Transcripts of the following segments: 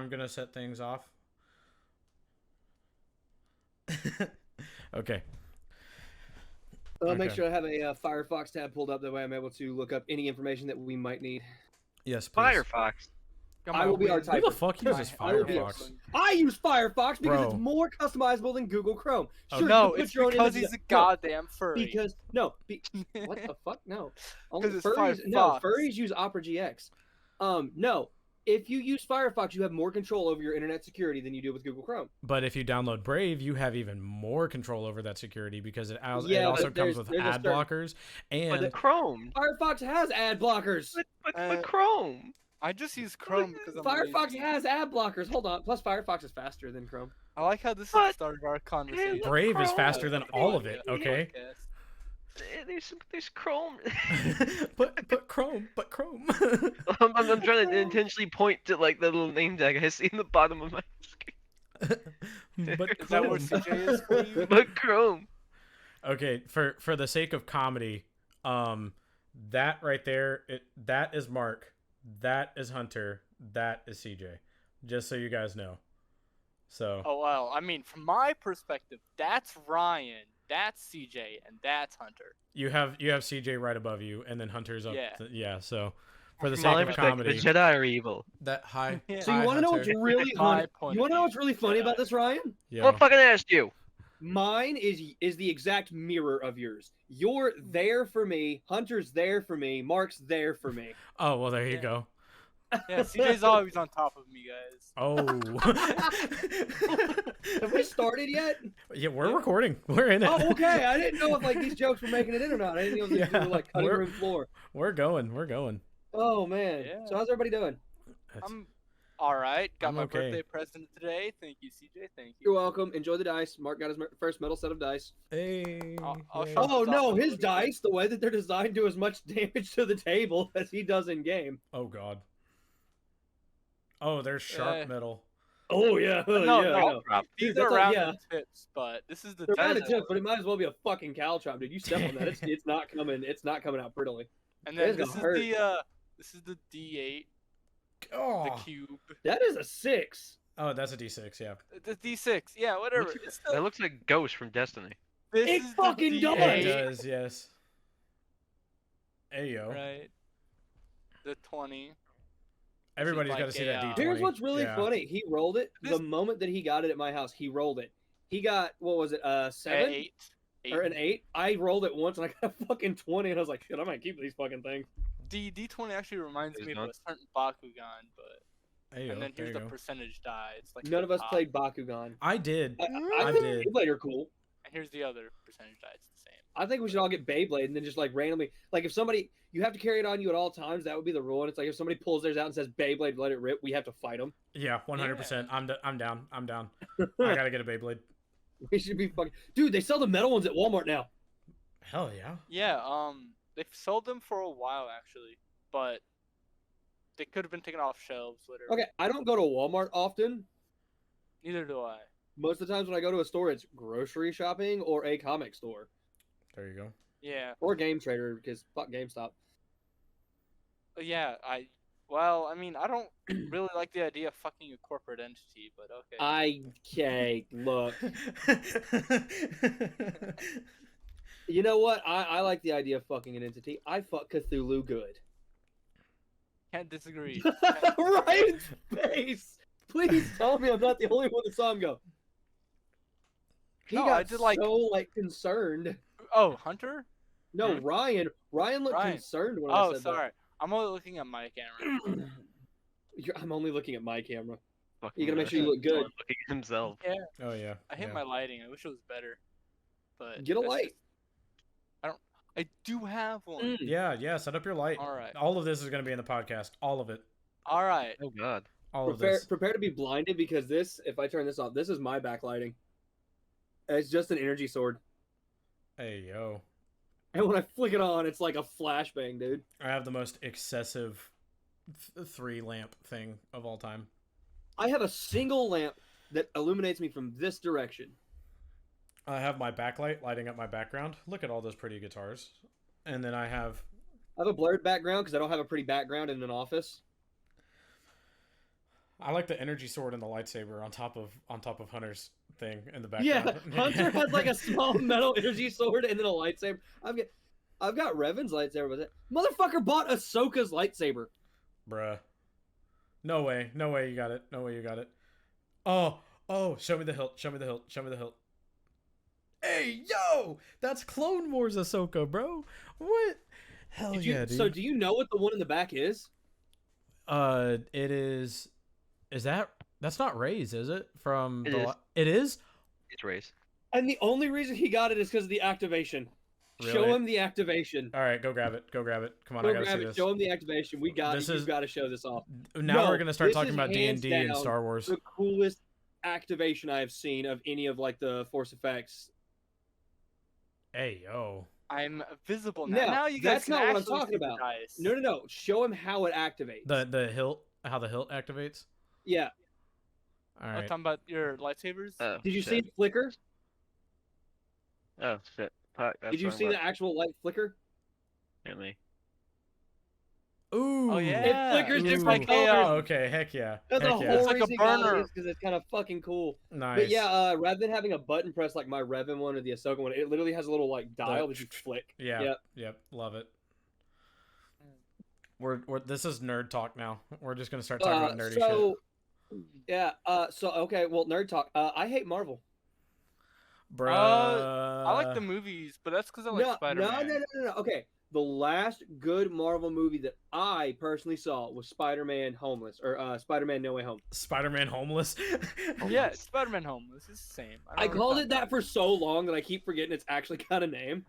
I'm gonna set things off. Okay. I'll make Okay. sure I have a Firefox tab pulled up. That way I'm able to look up any information that we might need. Yes, please. Firefox. Got I my will be our wings. Who the typer. fuck uses I will be- Firefox? I use Firefox because Bro. it's more customizable than Google Chrome. Oh, Sure, No, you can it's put your own because images he's a up. No, goddamn furry. Because what the fuck? No, only 'Cause it's furries. No, Firefox. furries use Opera GX. No, if you use Firefox, you have more control over your internet security than you do with Google Chrome. But if you download Brave, you have even more control over that security because it Yeah, also but comes with there's a ad certain- blockers But and Chrome. Firefox has ad blockers. But Chrome. I just use Chrome because I'm Firefox lazy. has ad blockers. Hold on. Plus, Firefox is faster than Chrome. I like how this is But- the start of our conversation. Brave is Chrome. faster than all of it. Yeah, Okay. podcast. There's Chrome. but Chrome. I'm trying to intentionally point to like the little name tag I see in the bottom of my screen. But Is that where Chrome. CJ is for you? But Chrome. Okay, for the sake of comedy, that right there, that is Mark, that is Hunter, that is CJ. Just so you guys know. So Oh well, I mean, from my perspective, that's Ryan, that's CJ, and that's Hunter. you have CJ right above you, and then Hunter's up. Yeah. Yeah. So for the From sake my of perspective, comedy, the Jedi are evil. that high. Yeah. So you want to know what's really My funny? point You want to of know view. what's really funny about this, Ryan? Yeah. What fucking asked you? Mine is the exact mirror of yours. You're there for me. Hunter's there for me. Mark's there for me. Oh well, there you Yeah. go. Yeah, CJ's always on top of me, guys. Oh. Have we started yet? Yeah, we're recording. We're in it. Oh, okay. I didn't know if like these jokes were making it in or not. I didn't know if these Yeah, were like cutting we're- room floor. We're going. Oh man. Yeah. So how's everybody doing? That's- I'm all right. Got I'm my okay. birthday present today. Thank you, CJ. Thank you. You're welcome. Enjoy the dice. Mark got his first metal set of dice. Hey. I'll yay. show- Oh Stop no, it. his dice, the way that they're designed, do as much damage to the table as he does in game. Oh god. Oh, there's sharp Eh. metal. Oh yeah. No, yeah, no. I know. These Dude, are that's a- round yeah. tips, but this is the They're rounded desert. tips, but it might as well be a fucking caltrop, dude. You step on that, it's not coming. It's not coming out prettily. And It's then gonna hurt. this is the D8, Oh. the cube, That is a 6. Oh, that's a D6, yeah. the D6. Yeah, whatever. Looks- It's That the, looks like Ghost from Destiny. this It is fucking the does. It D8, does, yes. Ayo. right? The 20. Everybody's like got to see a, that D20. Here's what's really Yeah. funny. He rolled it This- the moment that he got it at my house. He rolled it. He got what was it? 7 8. or an 8. I rolled it once and I got a fucking 20, and I was like, shit, I might keep these fucking things. D20 actually reminds Is me of not- a certain Bakugan, but Ayo, and then there here's you the go. percentage die. It's like None the of us top. played Bakugan. I did. I I think did. Beyblade are cool. And here's the other percentage die. It's the same. I think we should all get Beyblade and then just like randomly, like if somebody, you have to carry it on you at all times. That would be the rule. And it's like if somebody pulls theirs out and says Beyblade, let it rip. We have to fight them. Yeah, 100%. I'm down. I gotta get a Beyblade. We should be fucking. Dude, they sell the metal ones at Walmart now. Hell yeah. Yeah, they've sold them for a while actually, but they could have been taken off shelves later. Okay, I don't go to Walmart often. Neither do I. Most of the times when I go to a store, it's grocery shopping or a comic store There you go. Yeah, or Game Trader because fuck GameStop. yeah. Well, I mean, I don't really like the idea of fucking a corporate entity, but okay. Okay, look. You know what? I like the idea of fucking an entity. I fuck Cthulhu good. Can't disagree. Right in space. Please tell me I'm not the only one that saw him go. He No, got I did, like- so like concerned. Oh, Hunter? No, Hmm? Ryan. Ryan looked Ryan. concerned when I Oh, said sorry. I'm only looking at my camera. that. I'm only looking at my camera. Fucking You gotta make sure you look good. Looking at himself. Oh yeah. I hate yeah. my lighting. I wish it was better. But Get a that's light. just- I do have one. Mm. Yeah, set up your light. All right. All of this is gonna be in the podcast. All of it. All right. Oh god. All of Prepare, this. prepare to be blinded because this, if I turn this off, this is my backlighting. It's just an energy sword. Hey yo. And when I flick it on, it's like a flashbang, dude. I have the most excessive 3 lamp thing of all time. I have a single lamp that illuminates me from this direction. I have my backlight lighting up my background. Look at all those pretty guitars. And then I have I have a blurred background because I don't have a pretty background in an office. I like the energy sword and the lightsaber on top of Hunter's thing in the Yeah, background. Hunter has like a small metal energy sword and then a lightsaber. I've got Revan's lightsaber with it. Motherfucker bought Ahsoka's lightsaber. Bruh. No way you got it. No way you got it. Oh, show me the hilt. Show me the hilt. Show me the hilt. Hey, yo! That's Clone Wars Ahsoka, bro. What? Hell yeah, dude. So do you know what the one in the back is? It is that's not Rey's, is it? From It the is. It is? It's race. And the only reason he got it is because of the activation. Show Really? him the activation. All right, go grab it. Go grab it. Come on, Go I gotta grab see it. this. Show him the activation. We got This it. is- You've got to show this off. Now No, we're gonna start this talking is about hands D&D and down Star Wars. The coolest activation I have seen of any of like the Force effects. Hey, yo. I'm visible now. No, Now you guys that's can not what I'm actually talking see the about. dice. No. Show him how it activates. The hilt, how the hilt activates. Yeah. All I'm right. talking about your lightsabers. Oh, Did you shit. see it flicker? Oh shit! Fuck, that's Did you wrong see button. the actual light flicker? Apparently. Ooh. Oh yeah. It flickers Ooh. different a, colors. Okay, heck yeah. That's a Heck whole yeah. It's like a reason why it burner. is, because it's kind of fucking cool. Nice. But yeah, rather than having a button press like my Revan one or the Ahsoka one, it literally has a little like dial that you flick. Yeah. Yep. Love it. We're this is nerd talk now. We're just gonna start talking about nerdy shit. Yeah. Okay. Well, nerd talk. I hate Marvel. Bruh. I like the movies, but that's because I like no, Spider-Man. no. Okay. The last good Marvel movie that I personally saw was Spider-Man Homeless or Spider-Man No Way Home. Spider-Man homeless. Yeah, Spider-Man Homeless is the same. I called it that for so long that I keep forgetting it's actually got a name.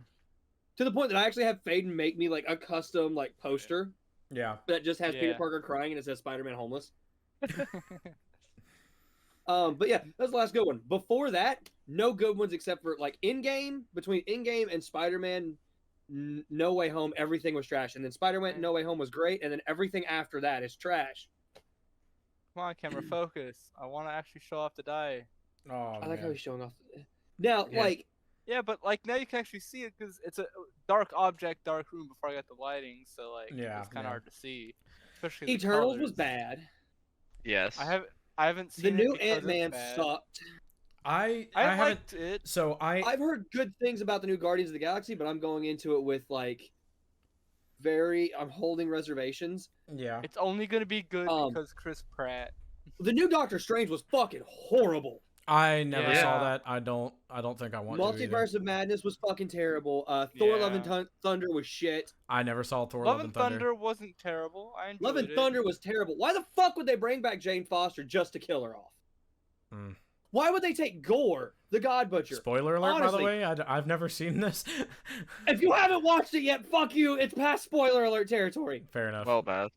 To the point that I actually have Faden make me like a custom like poster Yeah. that just has Peter Yeah. Parker crying and it says Spider-Man Homeless. But yeah, that's the last good one. Before that, no good ones except for like Endgame. Between Endgame and Spider-Man No Way Home, everything was trash. And then Spider-Man No Way Home was great, and then everything after that is trash. Come on, camera, focus. I want to actually show off the die. Oh, I like how man. he's showing off. Now, Yeah. like, Yeah, but like now you can actually see it because it's a dark object, dark room. Before I got the lighting, so like Yeah, it's kind of yeah. hard to see. Especially the Eternals was colors. bad. Yes. I haven't The seen it new because it's Ant-Man bad. sucked. I I haven't. liked it. So I've heard good things about the new Guardians of the Galaxy, but I'm going into it with like I'm holding reservations. yeah. It's only gonna be good Um, because Chris Pratt. The new Doctor Strange was fucking horrible. I never saw Yeah. that. I don't think I want to either. Multiverse of Madness was fucking terrible. Thor: Love and Yeah. Thunder was shit. I never saw Thor Love and Thunder wasn't terrible. I enjoyed Love and it. Thunder was terrible. Why the fuck would they bring back Jane Foster just to kill her off? Mm. Why would they take Gore, the God Butcher? Spoiler alert, by Honestly. the way. I've never seen this. If you haven't watched it yet, fuck you. It's past spoiler alert territory. Fair enough. Well, bad.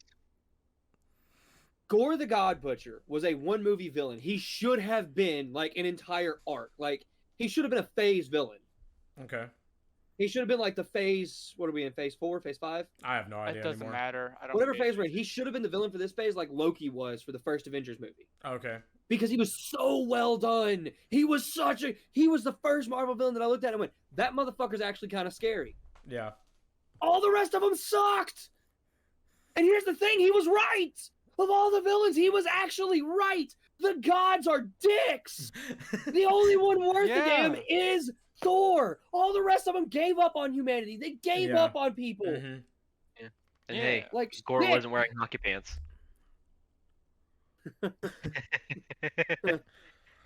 Gore the God Butcher was a one movie villain. He should have been like an entire arc. Like he should have been a phase villain. Okay. He should have been like the phase. What are we in? Phase 4, phase 5? I have no idea It doesn't anymore. matter. I don't. Whatever care. phase we're in. He should have been the villain for this phase, like Loki was for the first Avengers movie. Okay. Because he was so well done. He was the first Marvel villain that I looked at and went, that motherfucker's actually kind of scary. Yeah. All the rest of them sucked. And here's the thing, he was right. Of all the villains, he was actually right. The gods are dicks. The only one worth a damn Yeah. is Thor. All the rest of them gave up on humanity. They gave Yeah. up on people. Mhm. And Yeah. hey, Like Gore shit. wasn't wearing hockey pants.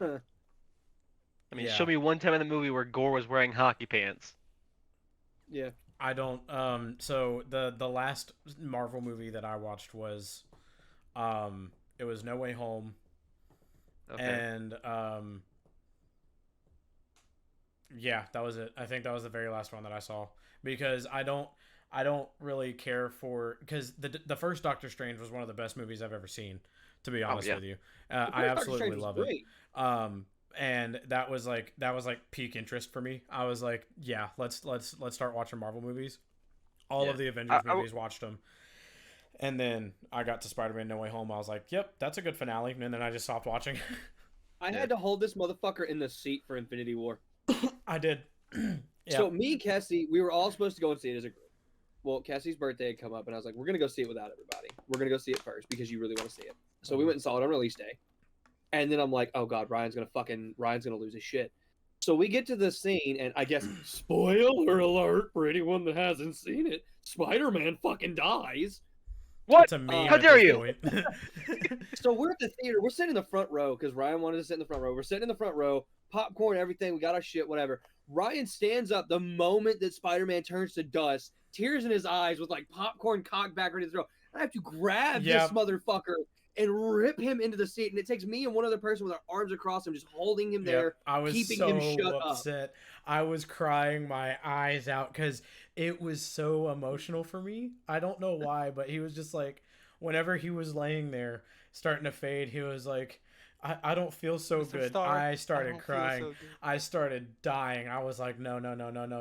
I mean, Yeah. show me one time in the movie where Gore was wearing hockey pants. Yeah. I don't. So the last Marvel movie that I watched was, it was No Way Home, Okay. and yeah, that was it. I think that was the very last one that I saw because I don't really care for because the first Doctor Strange was one of the best movies I've ever seen. To be honest yeah. with you, The I first Doctor absolutely Strange was love it. great. And that was like peak interest for me. I was like, yeah, let's start watching Marvel movies. All Yeah. of the Avengers I movies, watched them. And then I got to Spider-Man No Way Home. I was like, yep, that's a good finale. And then I just stopped watching. I Yeah. had to hold this motherfucker in the seat for Infinity War. I did. Yeah. So me and Cassie, we were all supposed to go and see it as a group. Well, Cassie's birthday had come up, and I was like, we're going to go see it without everybody. We're going to go see it first because you really want to see it. So we went and saw it on release day. And then I'm like, oh god, Ryan's gonna lose his shit. So we get to the scene, and I guess spoiler alert for anyone that hasn't seen it, Spider-Man fucking dies. What? It's a meme How at dare this you? point. So we're at the theater, we're sitting in the front row because Ryan wanted to sit in the front row. We're sitting in the front row, popcorn, everything, we got our shit, whatever. Ryan stands up the moment that Spider-Man turns to dust, tears in his eyes with like popcorn cocked back ready to throw. I have to grab Yep. this motherfucker and rip him into the seat, and it takes me and one other person with our arms across him, just holding him there. Yep, I was keeping so him shut up. upset. I was crying my eyes out because it was so emotional for me. I don't know why, but he was just like, whenever he was laying there starting to fade, he was like, I don't feel so Mr. good. Stark, I I started don't feel crying. so good. I started dying. I was like, no,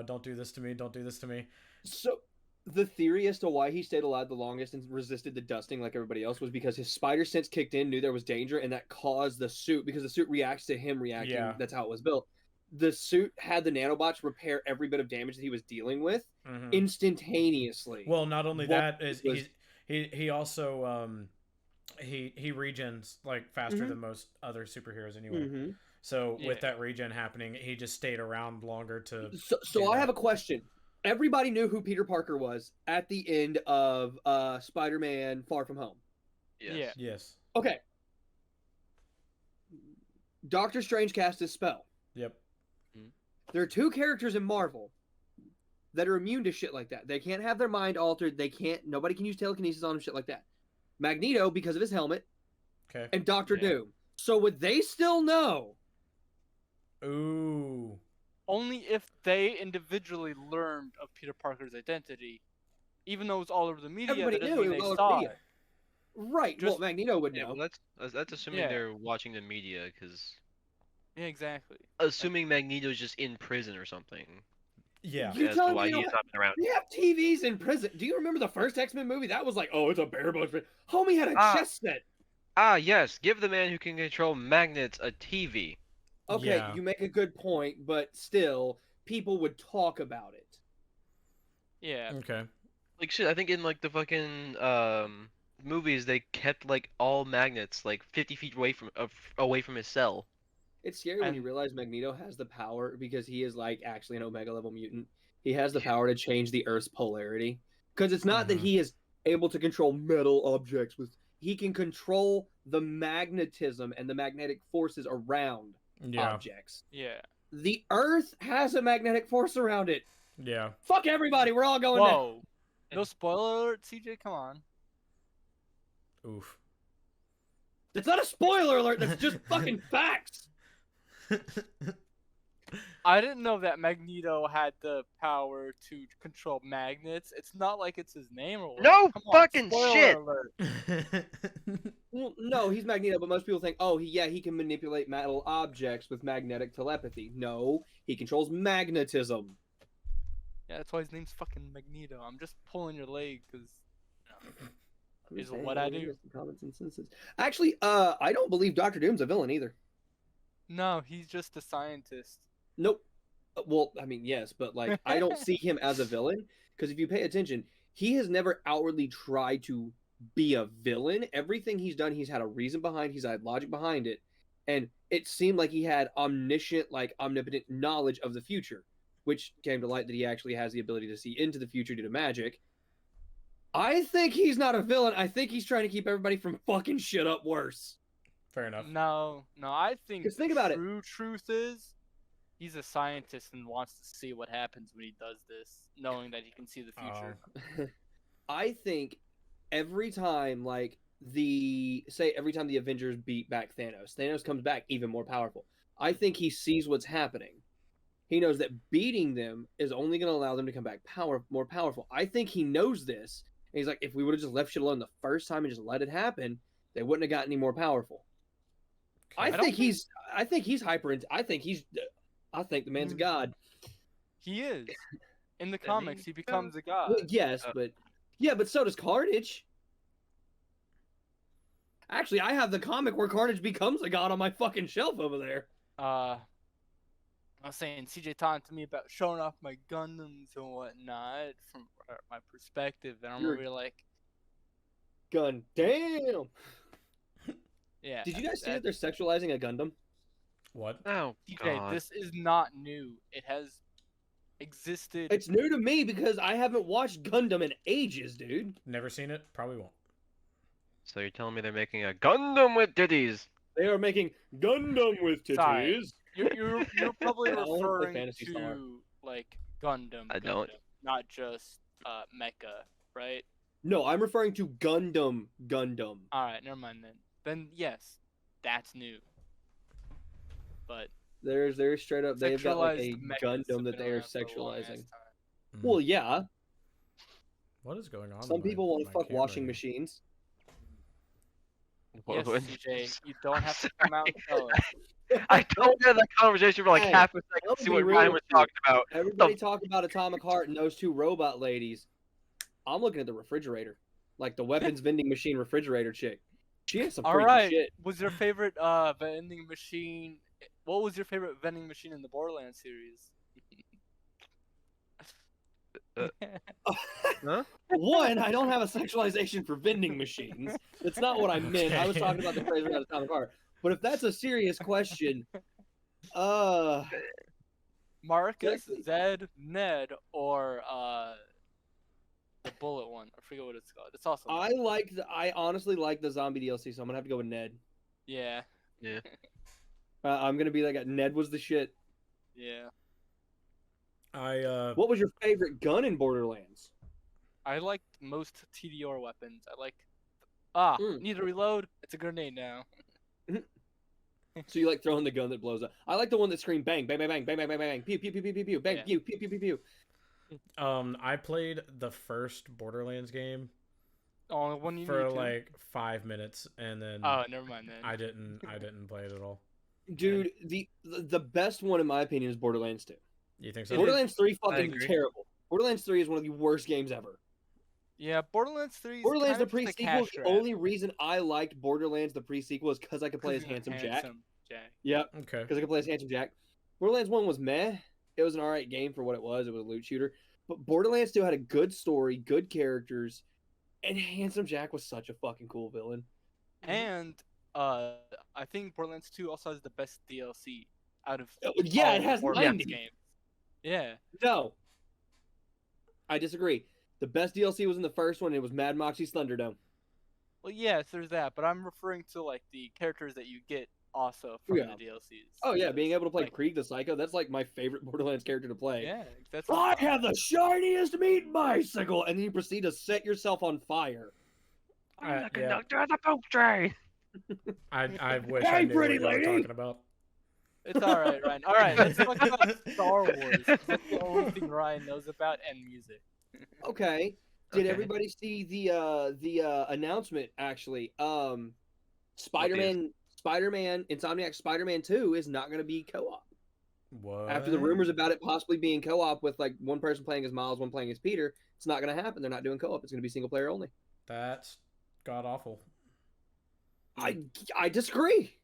don't do this to me. Don't do this to me. So the theory as to why he stayed alive the longest and resisted the dusting like everybody else was because his spider sense kicked in, knew there was danger, and that caused the suit, because the suit reacts to him reacting. Yeah. That's how it was built. The suit had the nanobots repair every bit of damage that he was dealing with Mhm. instantaneously. Well, not only What that is was- he also he regens like faster Mhm. than most other superheroes anyway. Mhm. So with Yeah. that regen happening, he just stayed around longer to. So do I that. have a question. Everybody knew who Peter Parker was at the end of Spider-Man Far From Home. Yes. Yeah. Yes. Okay. Doctor Strange cast his spell. Yep. There are two characters in Marvel that are immune to shit like that. They can't have their mind altered. Nobody can use telekinesis on them, shit like that. Magneto, because of his helmet, Okay. and Doctor Yeah. Doom. So would they still know? Ooh. Only if they individually learned of Peter Parker's identity, even though it was all over the media. Everybody that doesn't knew mean it was they all over saw the media. it. Right. Just- well, Magneto would Yeah, know. well, that's assuming Yeah. they're watching the media, because Yeah, exactly. assuming Magneto's just in prison or something. Yeah. You As telling to me why they he don't has not been around. They have TVs in prison. Do you remember the first X-Men movie? That was like, oh, it's a bare bones. Homie had a Ah. chess set. Ah, yes, give the man who can control magnets a TV. Okay, Yeah. you make a good point, but still, people would talk about it. Yeah. Okay. Like shit, I think in like the fucking movies they kept like all magnets like 50 feet away from his cell. It's scary when you And- realize Magneto has the power because he is like actually an Omega level mutant. He has the power to change the Earth's polarity. Because it's not that Mhm. he is able to control metal objects he can control the magnetism and the magnetic forces around Yeah. objects. Yeah. The Earth has a magnetic force around it. Yeah. Fuck everybody, we're all going down. Whoa. No spoiler alert, CJ. Come on. Oof. It's not a spoiler alert, that's just fucking facts. I didn't know that Magneto had the power to control magnets. It's not like it's his name or what. No Come on, fucking spoiler shit! alert. Well, no, he's Magneto, but most people think, oh, he can manipulate metal objects with magnetic telepathy. No, he controls magnetism. Yeah, that's why his name's fucking Magneto. I'm just pulling your leg because I'm Is just saying, what I man, do. there's some common senses. Actually, I don't believe Doctor Doom's a villain either. no, he's just a scientist. Nope. Well, I mean, yes, but like, I don't see him as a villain because if you pay attention, he has never outwardly tried to be a villain. Everything he's done, he's had a reason behind. He's had logic behind it, and it seemed like he had omniscient, like omnipotent knowledge of the future, which came to light that he actually has the ability to see into the future due to magic. I think he's not a villain. I think he's trying to keep everybody from fucking shit up worse. Fair enough. No, I think 'Cause think about it. true truth is he's a scientist and wants to see what happens when he does this, knowing that he can see the future. I think every time, like every time the Avengers beat back Thanos, Thanos comes back even more powerful. I think he sees what's happening. He knows that beating them is only going to allow them to come back more powerful. I think he knows this, and he's like, if we would have just left shit alone the first time and just let it happen, they wouldn't have gotten any more powerful. I Okay. think he's hyper. I think the man's a god. He is. In the Then comics, he he becomes a Well, god. yes, but so does Carnage. Actually, I have the comic where Carnage becomes a god on my fucking shelf over there. I was saying CJ talking to me about showing off my Gundams and whatnot from my perspective, and I'm You're- really like, Gun damn. Yeah. Did you guys see that they're sexualizing a Gundam? What? Oh TJ, God. this is not new. It has existed. It's new to me because I haven't watched Gundam in ages, dude. Never seen it. Probably won't. So you're telling me they're making a Gundam with titties? They are making Gundam with Sorry. titties. You're probably I wanna play referring Phantasy Star. to like Gundam. I don't. Gundam, not just Mecha, right? No, I'm referring to Gundam. Gundam. All right, never mind then. Then yes, that's new. But They're straight up. They've got like a sexualized mechas have Gundam that been they are around for a long ass sexualizing. time. Mm. Well, yeah. What is going on? Some with my- people want my to fuck camera washing here? machines. Yes, What- CJ, you don't have to come out and tell us. I don't have that conversation for like Hey, half a second I'll to see be what real Ryan with was you. talking about. Everybody talk about Atomic Heart and those two robot ladies. I'm looking at the refrigerator, like the weapons vending machine refrigerator chick. She has some All freaky right. shit. Was your favorite vending machine? What was your favorite vending machine in the Borderlands series? Huh? One, I don't have a sexualization for vending machines. That's not what I meant. I was talking about the phrase about Atomic Heart. But if that's a serious question, Marcus, Exactly. Zed, Ned, or the bullet one. I forget what it's called. It's also I honestly like the zombie DLC, so I'm gonna have to go with Ned. yeah, Yeah. I'm gonna be like Ned was the shit. yeah. I What was your favorite gun in Borderlands? I liked most TDR weapons. I like. Need to reload. It's a grenade now. So you like throwing the gun that blows up? I like the one that screams bang, bang, bang, bang, bang, bang, bang, bang, pew, pew, pew, pew, pew, pew, bang, Yeah. pew, pew, pew, pew, pew. I played the first Borderlands game Oh, the one you for need to. like 5 minutes, and then Oh, never mind then. I didn't play it at all. Dude, the best one in my opinion is Borderlands 2. You think so? It is- Borderlands 3 I fucking agree. terrible. Borderlands 3 is one of the worst games ever. Yeah, Borderlands 3 is Borderlands kind the of just a pre-sequel, cash the grab. only reason I liked Borderlands the pre-sequel is because I could play as Handsome Jack. Jack. Yep, Okay. because I could play as Handsome Jack. Borderlands 1 was meh. It was an alright game for what it was. It was a loot shooter. But Borderlands 2 had a good story, good characters, and Handsome Jack was such a fucking cool villain. And I think Borderlands 2 also has the best DLC out of Yeah, all it has Borderlands 90. games. Yeah. No. I disagree. The best DLC was in the first one, and it was Mad Moxie's Thunderdome. Well, yes, there's that, but I'm referring to like the characters that you get also from Yeah. the DLCs. Oh yeah, being able to play Like- Krieg the Psycho, that's like my favorite Borderlands character to play. Yeah, that's I have the shiniest meat bicycle, and then you proceed to set yourself on fire. I'm the yeah. conductor of the poop train. I wish Hey, I knew pretty what you were lady! talking about. It's all right, Ryan. All right, let's talk about Star Wars. That's the only thing Ryan knows about, and music. Okay. Did Okay. everybody see the announcement actually? Spider-Man Insomniac Spider-Man 2 is not going to be co-op. What? After the rumors about it possibly being co-op with like one person playing as Miles, one playing as Peter, it's not going to happen. They're not doing co-op. It's going to be single player only. That's god awful. I disagree.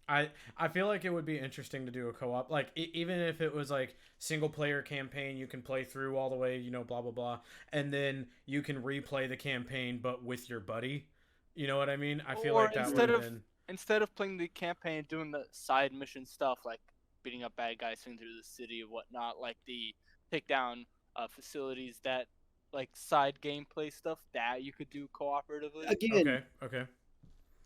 I feel like it would be interesting to do a co-op, like even if it was like single player campaign, you can play through all the way, blah blah blah, and then you can replay the campaign but with your buddy. You know what I mean? I feel Or like that instead would of- have been. Instead of playing the campaign and doing the side mission stuff like beating up bad guys, swinging through the city and whatnot, like the takedown facilities, that like side gameplay stuff that you could do cooperatively. Again, Okay.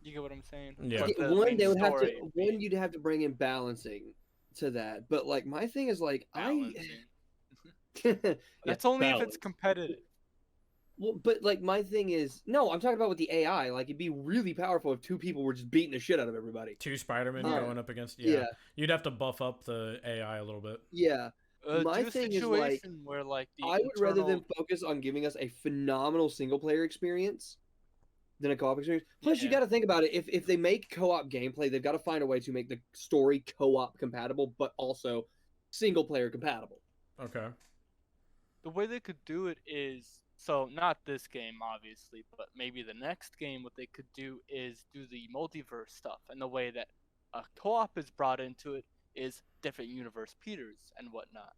You get what I'm saying? Yeah. But the one main they would have to story one you'd have to bring in balancing to that. But like my thing is like balancing. Yeah, That's only if balance. it's competitive. Well, but like my thing is no, I'm talking about with the AI. Like it'd be really powerful if two people were just beating the shit out of everybody. Two Spider-Man Yeah. going up against Yeah, You'd have to buff up the AI a little bit. yeah. My Do a thing is, like, situation where like the I would rather them internal- focus on giving us a phenomenal single player experience than a co-op experience. Plus, you Yeah. got to think about it. If they make co-op gameplay, they've got to find a way to make the story co-op compatible, but also single player compatible. Okay. the way they could do it is so not this game obviously, but maybe the next game. What they could do is do the multiverse stuff, and the way that a co-op is brought into it is different universe Peters and whatnot.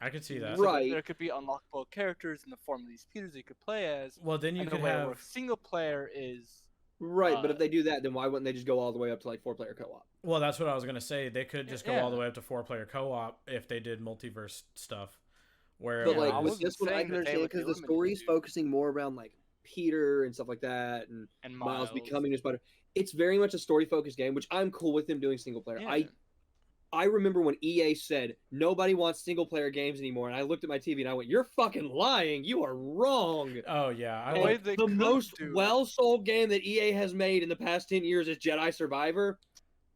I could see that. So that Right. there could be unlockable characters in the form of these Peters you could play as. Well, then you And could the way have. where single player is Right, but if they do that, then why wouldn't they just go all the way up to like 4-player co-op? Well, that's what I was gonna say. They could just go all the Yeah. way up to 4-player co-op if they did multiverse stuff. Where But Yeah, like I with wasn't this one, I saying can that they understand would because the eliminate story's you. focusing more around like Peter and stuff like that, and Miles becoming a Spider. It's very much a story-focused game, which I'm cool with them doing single player. Yeah. I remember when EA said nobody wants single player games anymore, and I looked at my TV and I went, "You're fucking lying. You are wrong." oh yeah, I The way like they The could most do it. well-sold game that EA has made in the past 10 years is Jedi Survivor.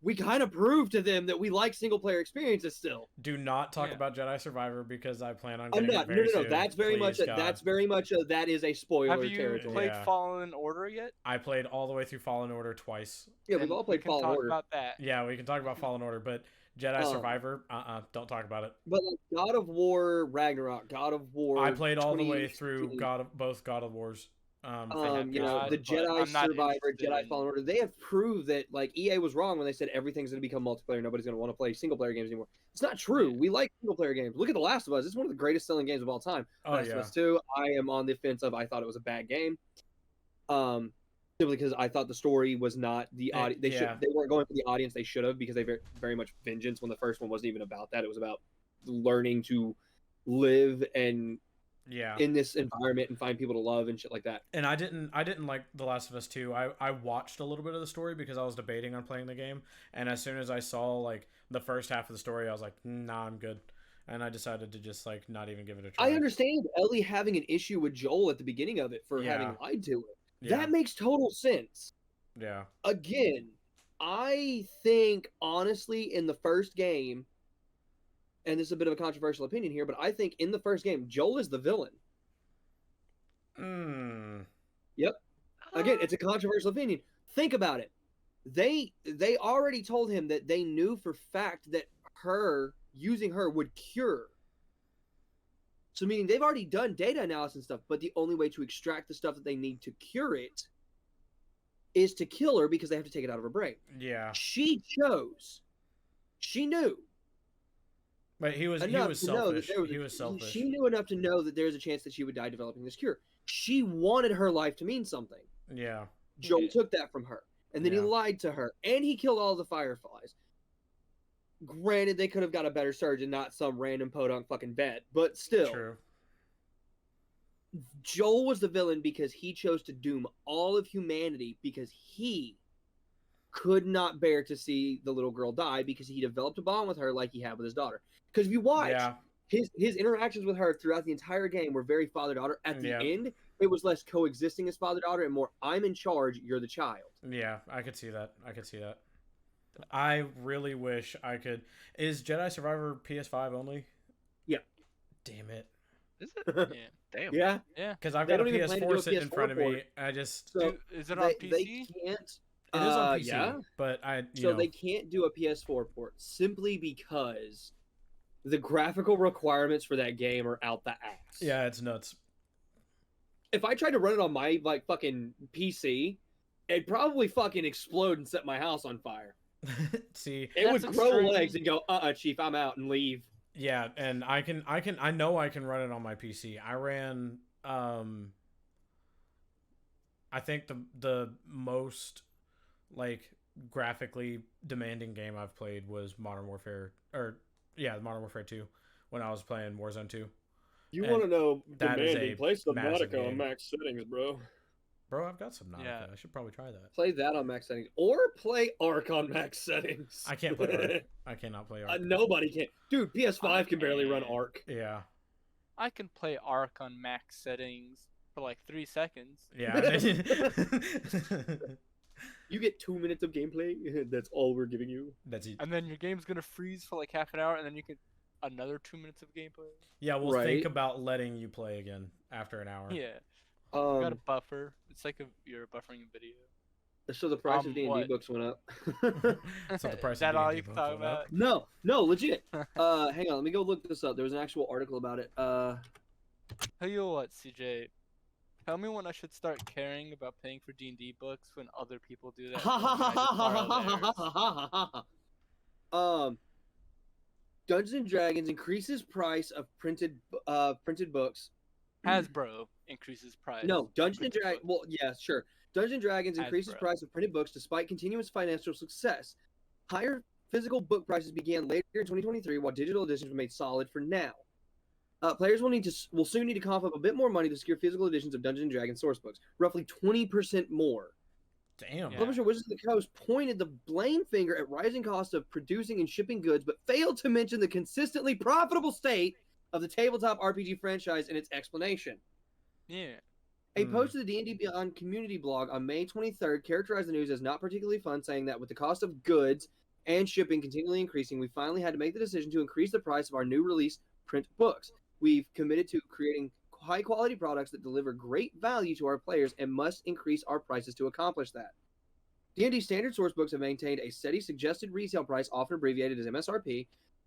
We kind of proved to them that we like single player experiences still. do not talk Yeah. about Jedi Survivor because I plan on I'm getting not. it No, very no, no. soon. That's very much. Please, God. That's very much. That is a spoiler Have you territory. played Yeah. Fallen Order yet? I played all the way through Fallen Order twice. Yeah, we've Then all we played can Fallen talk Order. about that. Yeah, we can talk about Fallen Order, but Jedi Um, Survivor, don't talk about it. But like God of War, Ragnarok, God of War. I played all the way through 2016, both God of Wars. you know, God, the but Jedi I'm not Survivor, interested Jedi in- Fallen Order. They have proved that like EA was wrong when they said everything's going to become multiplayer. Nobody's going to want to play single player games anymore. It's not true. Yeah. We like single player games. Look at The Last of Us. It's one of the greatest selling games of all time. Oh Last yeah, of Us 2. I am on the fence of. I thought it was a bad game. Simply because I thought the story was not the audience. They weren't going for the audience they should have because they very much vengeance when the first one wasn't even about that. It was about learning to live and yeah. in this environment and find people to love and shit like that. And I didn't like The Last of Us 2. I watched a little bit of the story because I was debating on playing the game, and as soon as I saw like the first half of the story, I was like, nah, I'm good. And I decided to just like not even give it a try. I understand Ellie having an issue with Joel at the beginning of it for Yeah. having lied to her. Yeah. That makes total sense. Yeah. Again, I think honestly in the first game, and this is a bit of a controversial opinion here, but I think in the first game, Joel is the villain. Again, it's a controversial opinion. Think about it. They already told him that they knew for fact that using her would cure. So meaning they've already done data analysis and stuff, but the only way to extract the stuff that they need to cure it is to kill her because they have to take it out of her brain. Yeah. She knew But he was enough to know that selfish. there was He was selfish. She knew enough to know that there's a chance that she would die developing this cure. She wanted her life to mean something. Yeah. Joel Yeah. took that from her, and then he Yeah. lied to her, and he killed all the fireflies. Granted, they could have got a better surgeon, not some random podunk fucking vet, but still, True. Joel was the villain because he chose to doom all of humanity because he could not bear to see the little girl die because he developed a bond with her like he had with his daughter. Because if you watch, Yeah. his interactions with her throughout the entire game were very father-daughter. At the Yeah. end, it was less coexisting as father-daughter and more I'm in charge, you're the child. Yeah, I could see that. I really wish I could. Is Jedi Survivor PS5 only? Yeah. Damn it. Is it? Yeah. Damn. Yeah. Because I've They got a don't even plan to do PS4 a sitting in PS4 front of me. port. I just So Is it on PC? they can't. it is on PC, Yeah. but So they can't do a PS4 port simply because the graphical requirements for that game are out the ass. yeah, it's nuts. If I tried to run it on my like fucking PC, it'd probably fucking explode and set my house on fire. See, It would That's grow extreme. legs and go, chief, I'm out and leave. yeah, and I know I can run it on my PC. I ran I think the most like graphically demanding game I've played was Modern Warfare Modern Warfare 2 when I was playing Warzone 2. You And want to know that is demanding? a Play massive Subnautica game. on max settings, bro. Bro, I've got Subnautica. Yeah. I should probably try that. Play that on max settings, or play Ark on max settings. I can't play Ark. I cannot play Ark. Nobody can. Dude, PS5 can barely run can. Ark. Yeah. I can play Ark on max settings for like 3 seconds. Yeah. You get 2 minutes of gameplay. That's all we're giving you. That's it. And then your game's gonna freeze for like half an hour, and then you get another 2 minutes of gameplay. Yeah, we'll Right. think about letting you play again after an hour. Yeah, you got a Um, buffer. It's like you're buffering a video. so the price of D&D what? books went up. So the price Is that of all D&D you can book talk went up. about? No, legit. Hang on, let me go look this up. There was an actual article about it. Tell you what, CJ. Tell me when I should start caring about paying for D&D books when other people do that. Dungeons and Dragons increases price of printed books. Hasbro increases price. No, Dungeons and printed Dragons. books. Well, yeah, sure. Dungeons & Dragons increases Hasbro. price of printed books despite continuous financial success. Higher physical book prices began later in 2023, while digital editions were made solid for now. Players will soon need to cough up a bit more money to secure physical editions of Dungeons & Dragons source books, roughly 20% more. Damn. Yeah. Publisher Wizards of the Coast pointed the blame finger at rising costs of producing and shipping goods, but failed to mention the consistently profitable state of the tabletop RPG franchise in its explanation. Yeah. A post to the D&D Beyond community blog on May 23rd characterized the news as not particularly fun, saying that with the cost of goods and shipping continually increasing, we finally had to make the decision to increase the price of our new release print books. We've committed to creating high-quality products that deliver great value to our players and must increase our prices to accomplish that. D&D standard source books have maintained a steady suggested retail price, often abbreviated as MSRP,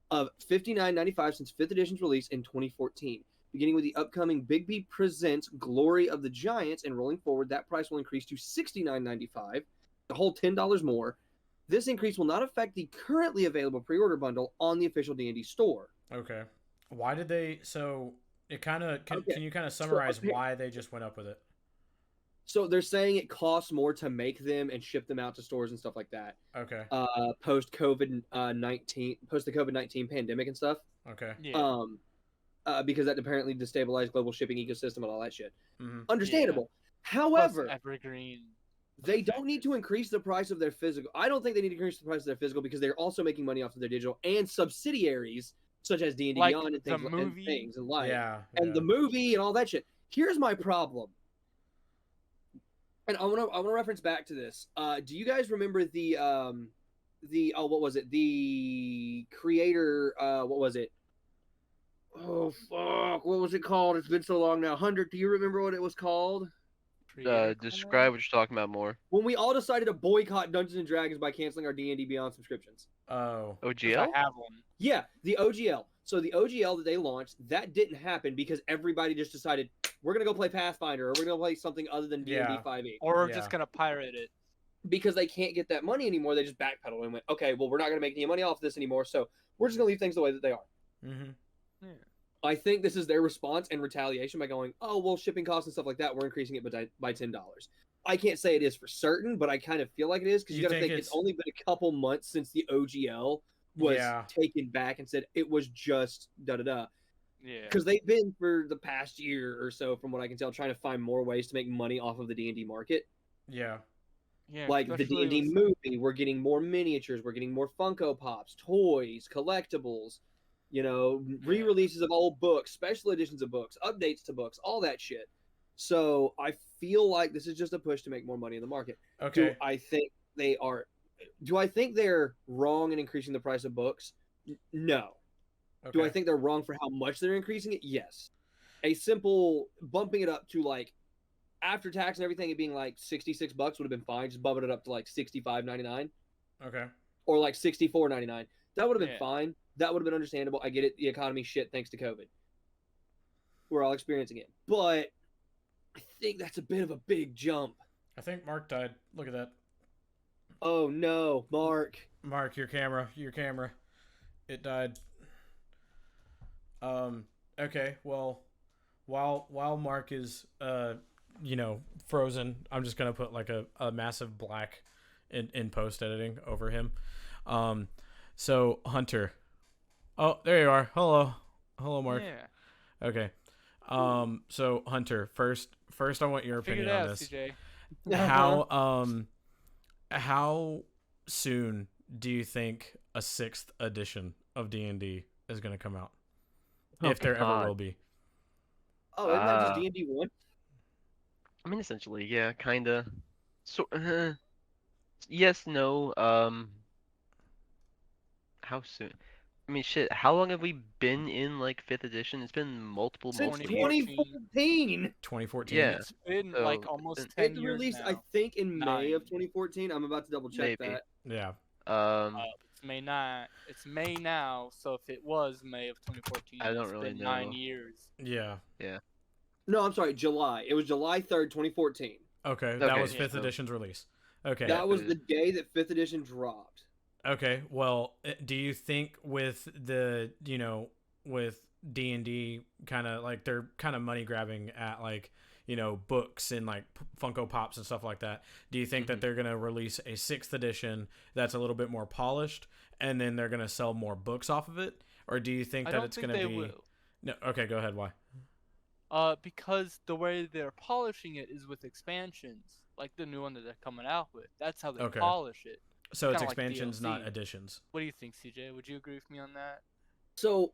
of $59.95 since 5th edition's release in 2014. Beginning with the upcoming Big B Presents Glory of the Giants and rolling forward, that price will increase to $69.95, a whole $10 more. This increase will not affect the currently available pre-order bundle on the official D&D store. Okay. Why did they? So it kind of can you kind of So, summarize okay. why they just went up with it? So they're saying it costs more to make them and ship them out to stores and stuff like that. Okay. Post the COVID-19 pandemic and stuff. Okay. Yeah. Because that apparently destabilized global shipping ecosystem and all that shit. Mm-hmm. Understandable. Plus However, Evergreen. they don't need to increase the price of their physical. I don't think they need to increase the price of their physical because they're also making money off of their digital and subsidiaries such as D&D Like Beyond and the movie? things and like Yeah. and the movie and all that shit. Here's my problem. And I want to reference back to this. Do you guys remember the what was it? The creator what was it? Oh fuck, what was it called? It's been so long now. 100, do you remember what it was called? Describe what you're talking about more. When we all decided to boycott Dungeons and Dragons by canceling our D&D Beyond subscriptions. Oh. OGL? I have one. Yeah, the OGL. So the OGL that they launched, that didn't happen because everybody just decided we're gonna go play Pathfinder or we're gonna play something other than D&D Yeah. 5e. Or we're Yeah. just gonna pirate it. Because they can't get that money anymore, they just backpedaled and went, okay, well, we're not gonna make any money off this anymore, so we're just gonna leave things the way that they are. Mm-hmm. Yeah. I think this is their response and retaliation by going, oh, well, shipping costs and stuff like that, we're increasing it by $10. I can't say it is for certain, but I kind of feel like it is because you got to think it's only been a couple months since the OGL was taken back and said it was just da-da-da. Yeah. Because they've been for the past year or so, from what I can tell, trying to find more ways to make money off of the D&D market. Yeah. Yeah. Like the especially D&D with- movie, we're getting more miniatures, we're getting more Funko Pops, toys, collectibles, you know, re-releases of old books, special editions of books, updates to books, all that shit. So I feel like this is just a push to make more money in the market. Okay. Do I think they're wrong in increasing the price of books? No. Okay. Do I think they're wrong for how much they're increasing it? Yes. A simple bumping it up to like after tax and everything, it being like $66 would have been fine. Just bumping it up to like $65.99 Okay. or like $64.99. That would have been Yeah. fine. That would have been understandable. I get it. The economy shit thanks to COVID. We're all experiencing it. But I think that's a bit of a big jump. I think Mark died. Look at that. Oh no, Mark. Mark, your camera. It died. Okay, well, while Mark is frozen, I'm just gonna put like a massive black in post editing over him. So Hunter. Oh, there you are. Hello, Mark. Yeah. Okay. So Hunter, first I want your Figure opinion it on out, this. CJ. How soon do you think a 6th edition of D&D is going to come out? Oh, If there ever God. will be. Oh, isn't that just D&D 1? I mean, essentially, yeah, kinda. So, yes, no. How soon? I mean, shit. How long have we been in like 5th edition? It's been multiple Since years. 2014. 2014. Yeah. It's been So, like almost it's 10 It years released, now. I think, in May of 9. 2014. I'm about to double check Maybe. that. Yeah. It's May 9. It's May now, so if it was May of 2014, I don't it's really been 9 know. years. Yeah. No, I'm sorry, July. It was July 3rd, 2014. Okay, that Okay, was yeah. 5th edition's release. Okay. That was the day that 5th edition dropped. Okay. Well, do you think with with D&D kind of like they're kind of money grabbing at like, books and like Funko Pops and stuff like that. Do you think that they're gonna release a 6th edition that's a little bit more polished, and then they're gonna sell more books off of it, or do you think that it's gonna be? Will. No. Okay, go ahead. Why? Because the way they're polishing it is with expansions, like the new one that they're coming out with. That's how they polish it. So it's Kinda like expansions, not DLC. additions. What do you think, CJ? Would you agree with me on that? So,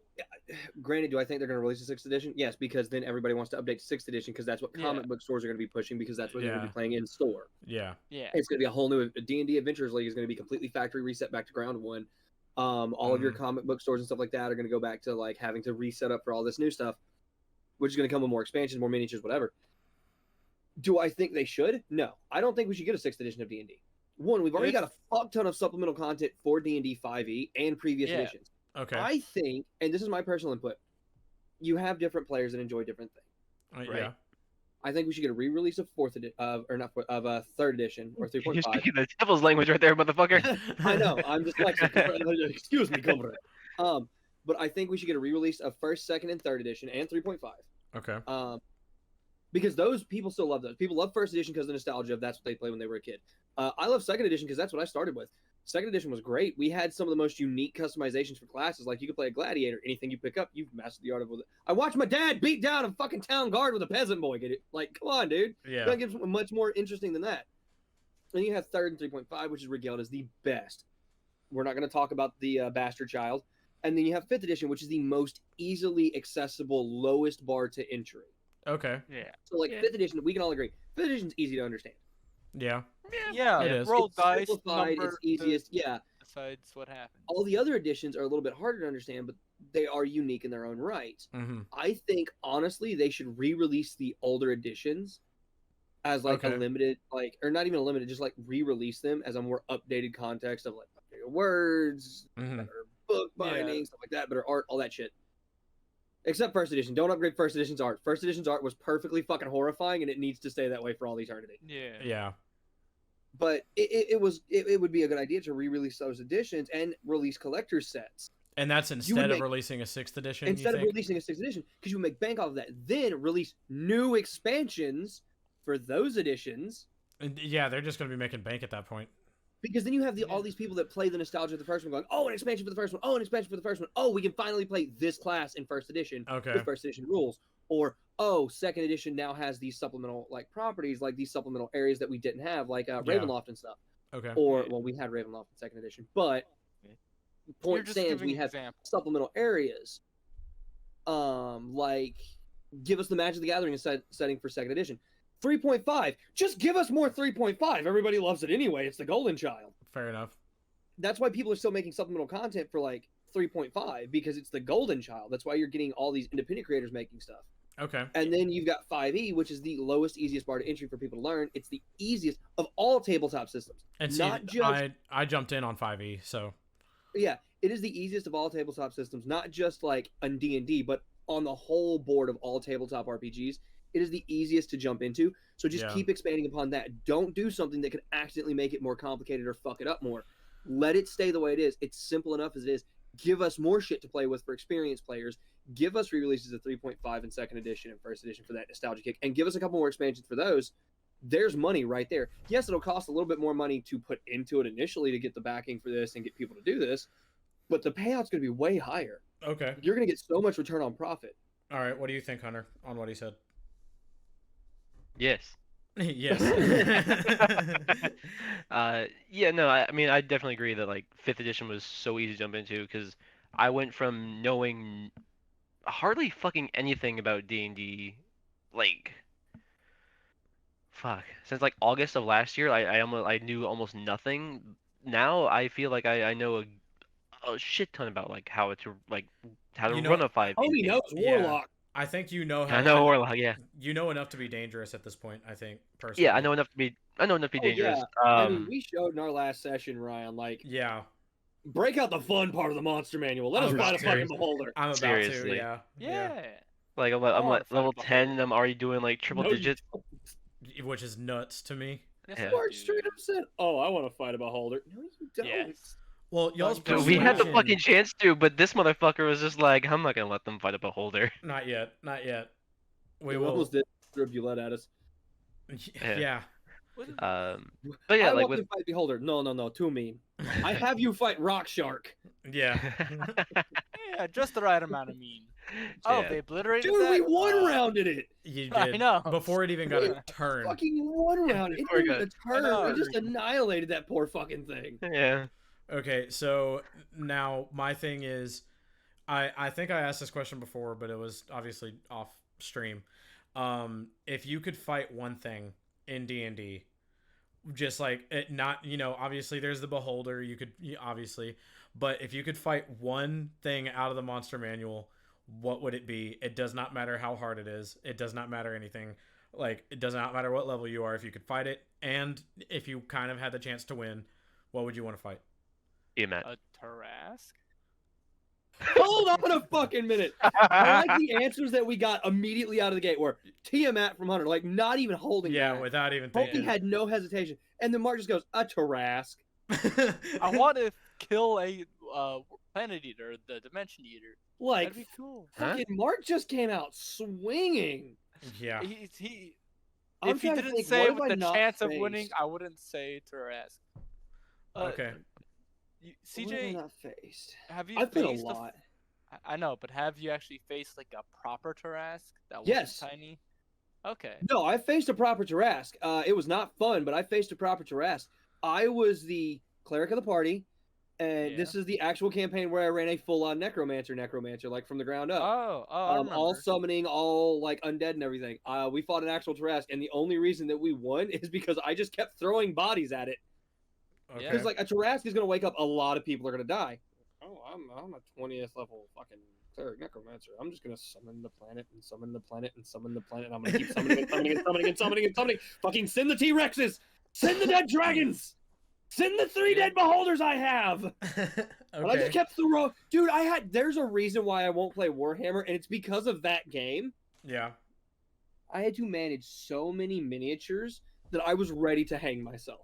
granted, do I think they're going to release a 6th edition? Yes, because then everybody wants to update to 6th edition because that's what comic book stores are going to be pushing because that's what they're going to be playing in store. Yeah. Yeah. It's going to be a whole new D&D Adventures League is going to be completely factory reset back to ground one. All of your comic book stores and stuff like that are going to go back to like having to reset up for all this new stuff, which is going to come with more expansions, more miniatures, whatever. Do I think they should? No, I don't think we should get a 6th edition of D&D. One, we've already got a fuck ton of supplemental content for D&D 5e and previous editions. Okay. I think, and this is my personal input, you have different players that enjoy different things. Yeah. I think we should get a re-release of of a 3rd edition or 3.5. You're speaking the devil's language right there, motherfucker. I know. I'm just like, excuse me, comrade. But I think we should get a re-release of 1st, 2nd, and 3rd edition and 3.5. Okay. Because those people still love those. People love 1st edition because of the nostalgia of that's what they played when they were a kid. I love 2nd edition because that's what I started with. 2nd edition was great. We had some of the most unique customizations for classes. Like you could play a gladiator. Anything you pick up, you've mastered the art of it. I watched my dad beat down a fucking town guard with a peasant boy. Get it? Like, come on, dude. Yeah. That gives something much more interesting than that. And you have 3rd and 3.5, which is regaled as the best. We're not going to talk about the bastard child. And then you have 5th edition, which is the most easily accessible, lowest bar to entry. Okay. Yeah. So, like, 5th edition, we can all agree. 5th edition's easy to understand. Yeah. Yeah. It is. Roll It's dice. simplified, Number it's easiest. Yeah. decides what happens. All the other editions are a little bit harder to understand, but they are unique in their own right. Mm-hmm. I think, honestly, they should re-release the older editions as, like, a limited, like, or not even a limited, just, like, re-release them as a more updated context of, like, bigger words, better book binding, stuff like that, better art, all that shit. Except 1st edition. Don't upgrade 1st edition's art. 1st edition's art was perfectly fucking horrifying, and it needs to stay that way for all eternity. Yeah. Yeah. But it would be a good idea to re-release those editions and release collector's sets. And that's instead of releasing a 6th edition? Instead of releasing a 6th edition, because you would make bank off of that. Then release new expansions for those editions. And yeah, they're just going to be making bank at that point. Because then you have all these people that play the nostalgia of the first one going, oh, an expansion for the first one. Oh, an expansion for the first one. Oh, we can finally play this class in 1st edition with 1st edition rules. Or, oh, 2nd edition now has these supplemental like properties, like these supplemental areas that we didn't have, like Ravenloft and stuff. Okay. Or, well, we had Ravenloft in 2nd edition. But point stands, we have supplemental areas. Like, give us the Magic the Gathering setting for 2nd edition. 3.5. Just give us more 3.5. Everybody loves it anyway. It's the golden child. Fair enough. That's why people are still making supplemental content for like 3.5 because it's the golden child. That's why you're getting all these independent creators making stuff. Okay. And then you've got 5e, which is the lowest, easiest bar to entry for people to learn. It's the easiest of all tabletop systems. And see, not just I jumped in on 5e, so yeah, it is the easiest of all tabletop systems. Not just like on D&D, but on the whole board of all tabletop RPGs. It is the easiest to jump into. So just keep expanding upon that. Don't do something that could accidentally make it more complicated or fuck it up more. Let it stay the way it is. It's simple enough as it is. Give us more shit to play with for experienced players. Give us re-releases of 3.5 and 2nd edition and 1st edition for that nostalgia kick. And give us a couple more expansions for those. There's money right there. Yes, it'll cost a little bit more money to put into it initially to get the backing for this and get people to do this. But the payout's going to be way higher. Okay. You're going to get so much return on profit. All right. What do you think, Hunter, on what he said? Yes. Yes. Yeah, no, I mean, I definitely agree that like 5th edition was so easy to jump into because I went from knowing hardly fucking anything about D&D, like, since like August of last year, I knew almost nothing. Now I feel like I know a shit ton about like how to run a 5e. Oh, he knows Warlock. I think you know how. I know Warlock, yeah. You know enough to be dangerous at this point, I think, personally. Yeah, I know enough to be dangerous. Yeah. I mean, we showed in our last session, Ryan, like, yeah, break out the fun part of the monster manual. Let us fight a fucking beholder. I'm about Seriously. to, yeah. Yeah. Like I'm like level 10 and I'm already doing like triple digits. Which is nuts to me. Yeah. Mark straight up said, "Oh, I want to fight a beholder." No, you don't. Yes. Well, y'all's Dude, we had the persuasion- fucking chance to, but this motherfucker was just like, I'm not gonna let them fight a beholder. Not yet. Not yet. We We almost did. Bullet at us. Yeah. But yeah, I like want to fight Beholder. No, too mean. I have you fight Rock Shark. Yeah. Yeah, just the right amount of mean. Oh, Yeah. they obliterated Dude, that? we one rounded it. You I did. know. Before it even got a turn. Fucking one round. It before it didn't even I know. turn. We just annihilated that poor fucking thing. Yeah. Okay, so now my thing is, I think I asked this question before, but it was obviously off stream. If you could fight one thing in D&D, just like it, not, obviously there's the Beholder, you could obviously, but if you could fight one thing out of the monster manual, what would it be? It does not matter how hard it is. It does not matter anything. Like, it does not matter what level you are. If you could fight it, and if you kind of had the chance to win, what would you want to fight? Tiamat. A Tarask? Hold on a fucking minute. I like the answers that we got immediately out of the gate were Tiamat from Hunter, like not even holding Yeah, back. without even Hulky thinking. had no hesitation. And then Mark just goes, a Tarask. I want to kill a Planet Eater, the Dimension Eater. Like, That'd be cool. fucking Mark just came out swinging. Yeah. He I'm if he trying to didn't think, say what have with I the not chance of winning, faced? I wouldn't say Tarask. Okay. What have I CJ, not faced? have you I've played a faced lot. I know, but have you actually faced like a proper Tarask that wasn't Yes. tiny? Okay. No, I faced a proper Tarask. It was not fun, but I faced a proper Tarask. I was the cleric of the party, and Yeah. this is the actual campaign where I ran a full-on necromancer, like from the ground up. I remember. All summoning, all like undead and everything. We fought an actual Tarask, and the only reason that we won is because I just kept throwing bodies at it. Okay. Because like a Tarask is gonna wake up, a lot of people are gonna die. Oh, I'm a 20th level fucking cleric necromancer. I'm just gonna summon the planet and summon the planet and summon the planet. And I'm gonna keep summoning and summoning and summoning and summoning and summoning. Fucking send the T-Rexes! Send the dead dragons! Send the 3 dead beholders I have! And I just kept throwing. Dude, there's a reason why I won't play Warhammer, and it's because of that game. Yeah. I had to manage so many miniatures that I was ready to hang myself.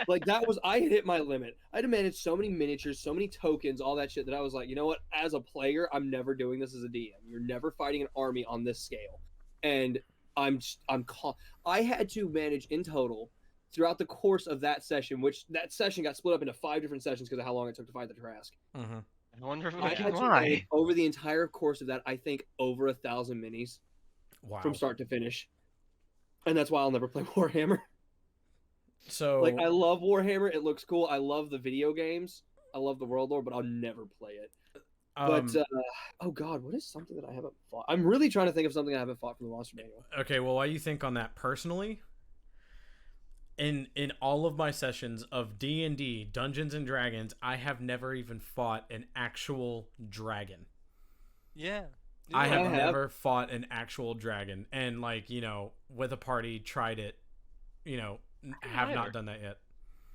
Like I had hit my limit. I had to manage so many miniatures, so many tokens, all that shit that I was like, you know what? As a player, I'm never doing this as a DM. You're never fighting an army on this scale. And I had to manage in total throughout the course of that session, which that session got split up into 5 different sessions because of how long it took to fight the Tarask. Mm-hmm. I wonder I had to manage over the entire course of that, I think over 1,000 minis Wow. from start to finish. And that's why I'll never play Warhammer. So Like, I love Warhammer. It looks cool. I love the video games. I love the world lore, but I'll never play it. But, oh God, what is something that I haven't fought? I'm really trying to think of something I haven't fought from the Monster Manual. okay, well, while you think on that personally, in all of my sessions of D&D, Dungeons and Dragons, I have never even fought an actual dragon. Yeah. I have have. never fought an actual dragon, and like, with a party tried it, have not either. done that yet.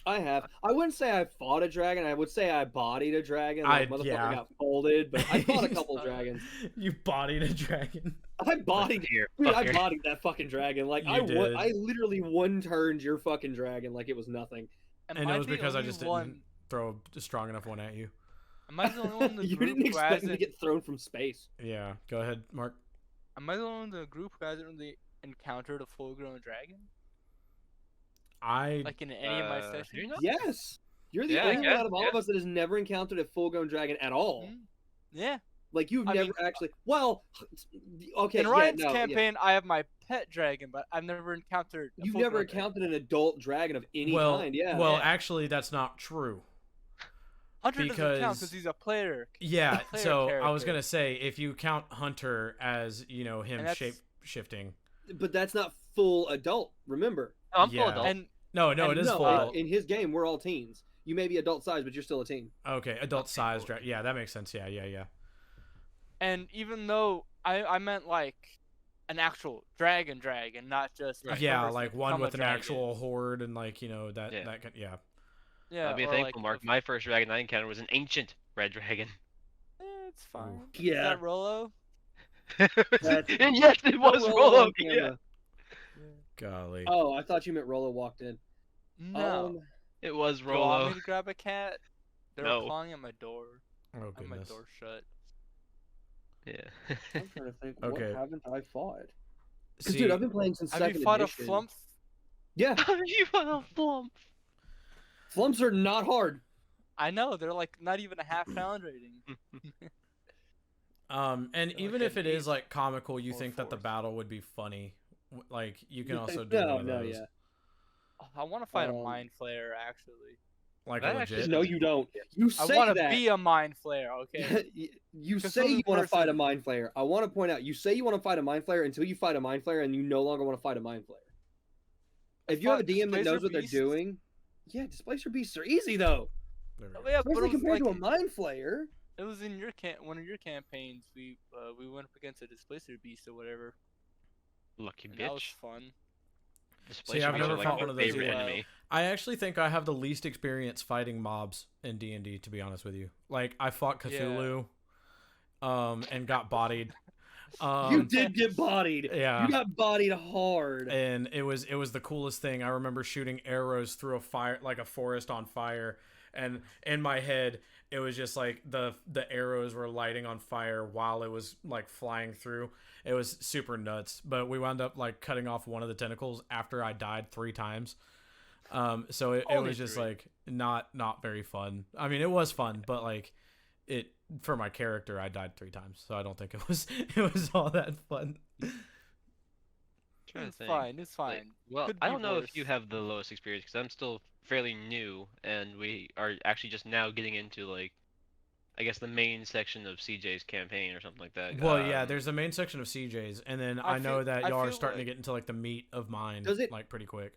I have. I wouldn't say I fought a dragon. I would say I bodied a dragon. Like, motherfucker yeah. got folded, but I fought a couple dragons. You bodied a dragon. I bodied Here, Dude, I fucker. bodied that fucking dragon. Like, You did. I literally one-turned your fucking dragon like it was nothing. And it was because I just didn't throw a strong enough one at you. Am I the only one in the You group didn't who expect me to hasn't? get thrown from space. Yeah, go ahead, Mark. Am I the only one in the group who hasn't really encountered a full-grown dragon? I Like in any of my you're sessions? not- Yes! You're the Yeah, I only one guess, out of all of us that has never encountered a full-grown dragon at all. Mhm. Yeah. Like, you've I never mean, actually... Well, okay, In yeah, Ryan's no, yeah. campaign, I have my pet dragon, but I've never encountered. A You've never full-grown dragon. encountered an adult dragon of any well, kind, yeah. well, Yeah. actually, that's not true. Hunter doesn't count because- because he's a player. Yeah, player so I was character. gonna say if you count Hunter as him And that's- shape shifting. But that's not full adult, remember. No, I'm full Yeah. adult. And No, And it is no, full. in his game, we're all teens. You may be adult size, but you're still a teen. Okay, adult Okay, size. cool. Yeah, that makes sense. Yeah. and even though I meant like an actual dragon, not just a Yeah, person like to one become a with an dragon. actual horde and like that Yeah. that kind, yeah. Yeah, I'd be or thankful, like Mark. My first dragon I encountered was an ancient red dragon. It's fine. Is Yeah. that Rolo? And yes, it was Rollo Rolo. on Yeah. camera. Golly. Oh, I thought you meant Rolo walked in. No. It was Do you want Rolo. me to grab a cat? They're No. clawing at my door. Oh I have my goodness. door shut. Yeah. I'm trying to think. Okay. What haven't I fought? Because See, dude, I've been playing since Have second you fought edition. a flump? Yeah, You want a flump? flumps are not hard. I know they're like not even a half pound rating. and They're even like if an it is eighth like comical, you or think that the fourth. battle would be funny. Like you can also do No, one of no, those. yeah. Oh, I want to fight a Um, mind flayer actually. Like That actually legit. No, you don't. You I say want to that. be a mind flayer. Okay. You Just say so you the want to fight a person- mind flayer. I want to point out, you say you want to fight a mind flayer until you fight a mind flayer, and you no longer want to fight a mind flayer. If you have a Fought DM that Displacer knows what Beasts. they're doing, yeah, displacer beasts are easy though. There we Oh, go. yeah, but Especially it was compared like, to a mind flayer. it was in your one of your campaigns. We went up against a displacer beast or whatever. Lucky And that was bitch. fun. Displacer I've beasts are never like fought my one of those favorite either. enemy. I actually think I have the least experience fighting mobs in D&D, to be honest with you. Like I fought Cthulhu, and got bodied. You did get bodied. Yeah. You got bodied hard. And it was the coolest thing. I remember shooting arrows through a fire, like a forest on fire, and in my head it was just like the arrows were lighting on fire while it was like flying through. It was super nuts. But we wound up like cutting off one of the tentacles after I died 3 times. So it Only was just 3. like not very fun. I mean, it was fun, but like it for my character, I died 3 times, so I don't think it was all that fun. Trying to It's think. fine. It's Like, fine. well, Could I be don't know if you worse. have the lowest experience because I'm still fairly new, and we are actually just now getting into like, I guess the main section of CJ's campaign or something like that. Well, yeah, there's a main section of CJ's, and then I know feel- that I y'all are feel starting to like- get into like the meat of mine, Does it- like pretty quick.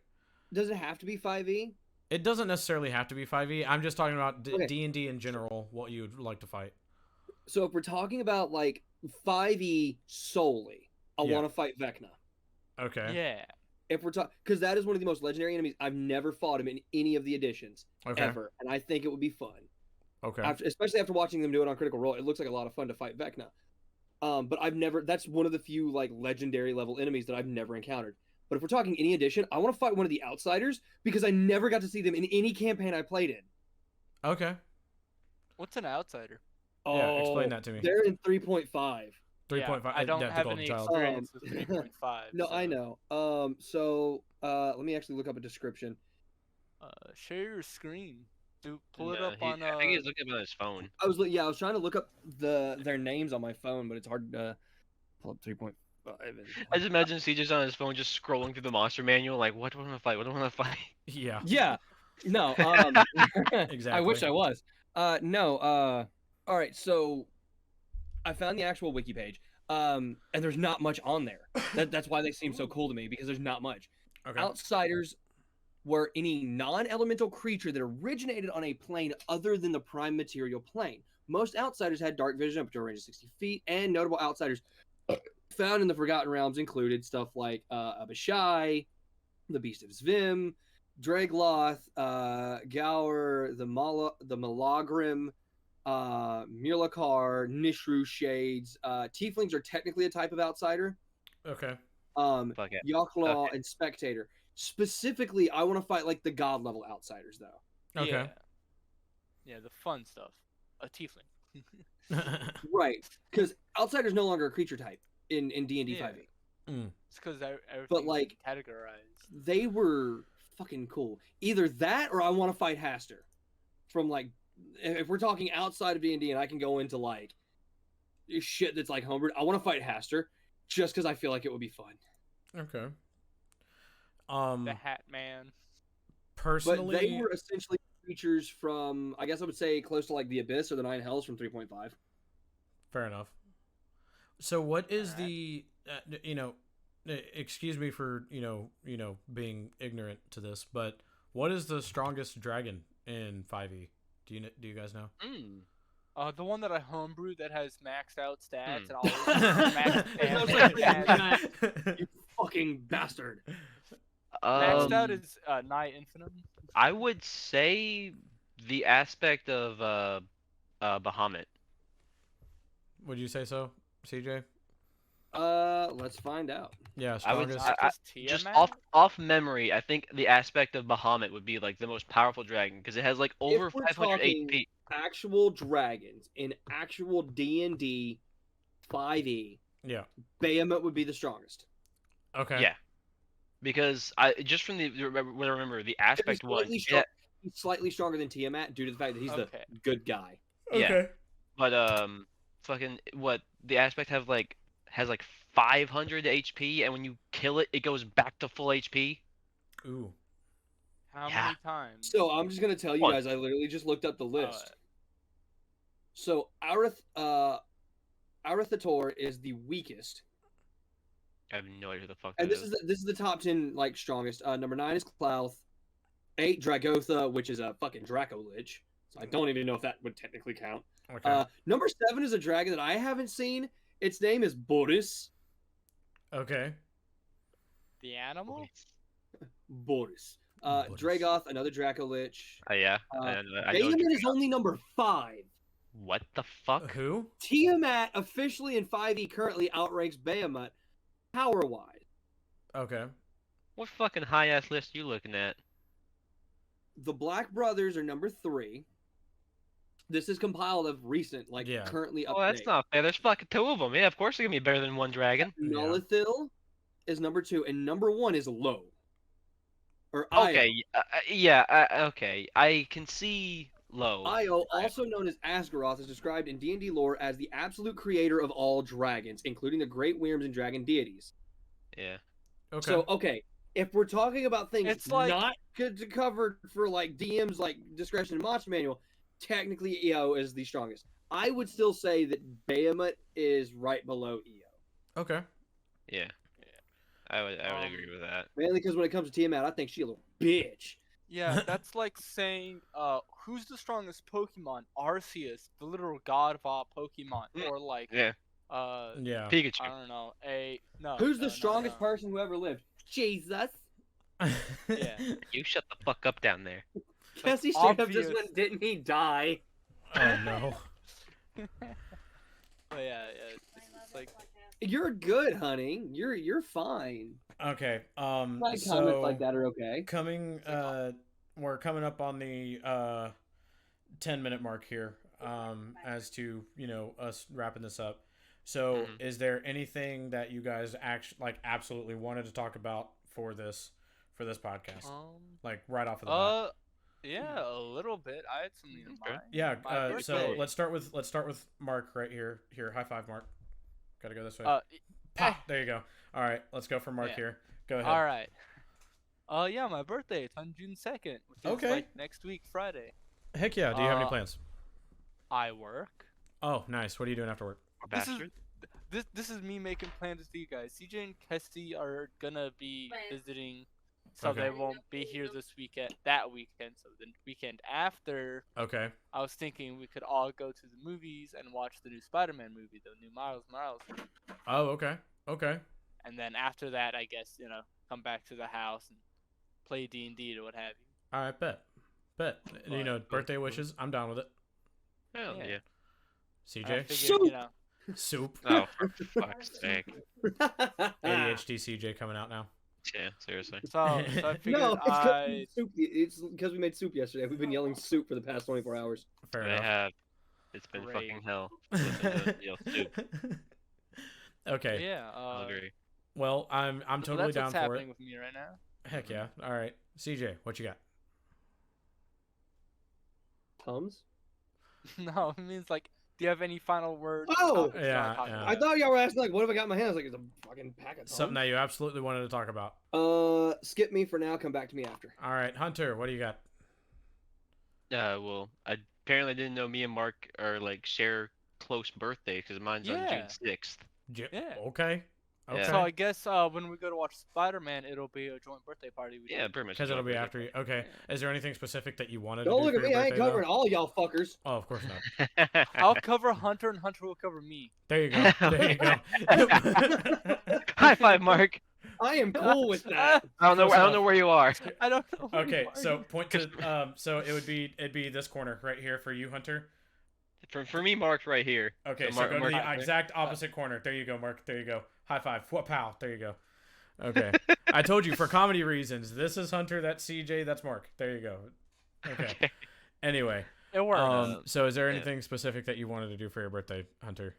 Does it have to be 5e? It doesn't necessarily have to be 5e. I'm just talking about Okay. D&D in general, what you would like to fight. So if we're talking about like 5e solely, I Yeah. want to fight Vecna. Okay. Yeah. If we're talking, because that is one of the most legendary enemies. I've never fought him in any of the editions Okay. ever, and I think it would be fun. Okay. Especially after watching them do it on Critical Role, it looks like a lot of fun to fight Vecna. But I've never. That's one of the few like legendary level enemies that I've never encountered. But if we're talking any edition, I want to fight one of the outsiders because I never got to see them in any campaign I played in. Okay. What's an outsider? Yeah, explain that to me. They're in 3.5. 3.5. Yeah, I don't yeah, the have Golden any Child. experience with 3.5. No, so, I know. So let me actually look up a description. Share your screen. Pull it Yeah, up on. I think he's looking at his phone. I was trying to look up their names on my phone, but it's hard to pull up 3.5. I just imagine CJ's on his phone just scrolling through the monster manual, like, what do I want to fight? What do I want to fight? Yeah. Yeah. No. Exactly. I wish I was. No. All right. So I found the actual wiki page. And there's not much on there. That's why they seem so cool to me because there's not much. Okay. Outsiders were any non-elemental creature that originated on a plane other than the prime material plane. Most outsiders had dark vision up to a range of 60 feet, and notable outsiders found in the Forgotten Realms included stuff like Abishai, the Beast of Zvim, Dragloth, Gour, the Malagrim, Mirlakar, Nishru Shades. Tieflings are technically a type of outsider. Okay. Fuck it. Yochlaw Okay. and Spectator. Specifically, I want to fight like the god level outsiders though. Okay. Yeah. Yeah, the fun stuff. A tiefling. Right, because outsiders no longer a creature type in D&D Yeah. 5e. It's because everything's like- categorized. They were fucking cool. Either that or I want to fight Haster. From like, if we're talking outside of D&D and I can go into like shit that's like homebrewed, I want to fight Haster just because I feel like it would be fun. Okay. The Hat Man. Personally, But they were essentially creatures from, I guess I would say, close to like the Abyss or the Nine Hells from 3.5. fair enough. So, what is Alright. the excuse me for being ignorant to this, but what is the strongest dragon in 5e? Do you guys know? The one that I homebrewed that has maxed out stats and all Hmm. maxed I was damage. like, you fucking bastard. Maxed out is Nigh Infinite. I would say the aspect of Bahamut. Would you say so, CJ? Let's find out. Yeah, I would- strongest. Just Tiamat? off memory, I think the aspect of Bahamut would be like the most powerful dragon because it has like over If we're 500 talking HP. actual dragons in actual D&D 5e, Yeah. Bahamut would be the strongest. Okay. Yeah, because I just from the remember the aspect was yeah, He's slightly stronger than Tiamat due to the fact that he's Okay. the good guy. yeah. Okay. But fucking what the aspect has like 500 HP, and when you kill it, it goes back to full HP. Ooh. How Yeah. many times? So I'm just gonna tell you What? guys. I literally just looked up the list. Alright. So Arathator is the weakest, I have no idea who the fuck and that is. this is the top 10 like strongest. Number 9 is Clouth. 8 Dragotha, which is a fucking Draco Lich. So I don't even know if that would technically count. Okay. Number 7 is a dragon that I haven't seen. Its name is Boris. Okay. The animal? Boris. Boris. Dragoth, another Draco Lich. Yeah, and I know. Bahamut is only number 5. What the fuck? Who? Tiamat officially in 5e currently outranks Bahamut power-wise. Okay. What fucking high ass list you looking at? The Black Brothers are number 3. This is compiled of recent, like Yeah. currently up. Oh, that's not fair. There's fucking 2 of them. Yeah, of course they're gonna be better than one dragon. Nolithil is number 2, and number 1 is Low. Or Io. Okay, yeah, okay. I can see low. Io, also known as Asgaroth, is described in D&D lore as the absolute creator of all dragons, including the great wyrms and dragon deities. Yeah. Okay. So, okay, if we're talking about things It's like- not good to cover for like DM's like discretion and monster manual, technically Io is the strongest. I would still say that Bahamut is right below Io. Okay. Yeah. I would agree with that. Mainly because when it comes to Tiamat, I think she's a little bitch. Yeah, that's like saying, who's the strongest Pokemon? Arceus, the literal god of all Pokemon, or like, Yeah. Yeah. Pikachu. I don't know, Who's no, the strongest no. person who ever lived? Jesus. Yeah. You shut the fuck up down there. Jesse straight up just obvious. went, didn't he die? Oh no. But yeah, it's like, You're good, honey. You're fine. Okay. My comments So like that are okay. coming. We're coming up on the 10-minute mark here. As to us wrapping this up. So, is there anything that you guys absolutely wanted to talk about for this podcast? Like right off of the bat. yeah, a little bit. I had something in Okay. mind. Yeah. My So birthday. let's start with Mark right here. Here, high five, Mark. Gotta go this way. Eh, There you go. All right, let's go for Mark Yeah. here. Go ahead. all right. Yeah, my birthday. It's on June 2nd, which is Okay. like next week, Friday. Heck yeah. Do you have any Uh, plans? I work. Oh, nice. What are you doing after work? This is Bastard. this is me making plans with you guys. CJ and Kessie are gonna be visiting, so Okay. they won't be here that weekend. So the weekend after, Okay. I was thinking we could all go to the movies and watch the new Spider-Man movie, the new Miles Morales movie. Oh, okay. Okay. And then after that, I guess come back to the house and play D&D or what have you. All right, bet. Birthday wishes. I'm down with it. Hell Yeah. yeah. And I CJ? figured, Soup! Soup. Oh, for fuck's sake. ADHD CJ coming out now. Yeah, seriously. So I figured No, I it's because we made soup yesterday. We've been yelling soup for the past 24 hours. Fair They enough. have. It's been Great. fucking hell. Listen to Neil Soup. Okay. yeah. I'll agree. Well, I'm So totally that's down what's for happening it. with me right now. Heck yeah. All right. CJ, what you got? Tums? No, it means like, do you have any final words? Oh! topics you wanna Yeah, talk yeah. about? I thought y'all were asking like, what have I got in my hand? I was like, it's a fucking pack of Tums. Something that you absolutely wanted to talk about. Skip me for now. Come back to me after. All right, Hunter, what do you got? Well, I apparently didn't know me and Mark are like share close birthdays because mine's on Yeah. June 6th. Yeah. Okay. Okay. Yeah. So I guess when we go to watch Spider-Man, it'll be a joint birthday party. We Yeah, do. pretty much. Because it'll be joint after you. Okay. Is there anything specific that you wanted Don't to look do at for me. your I ain't birthday, though? covering all y'all fuckers. Oh, of course not. birthday. I'll cover Hunter, and Hunter will cover me. There you go. There you go. High five, Mark. I am cool with that. I don't know. Close I don't enough. know where you are. I don't know. who Okay, you are. so point to so it'd be this corner right here for you, Hunter. For me, Mark's right here. Okay, so Mark- go to Mark- the exact opposite corner. There you go, Mark. There you go. High five. What pow? There you go. Okay. I told you for comedy reasons. This is Hunter. That's CJ. That's Mark. There you go. Okay. Anyway, it works. so is there Yeah. anything specific that you wanted to do for your birthday, Hunter?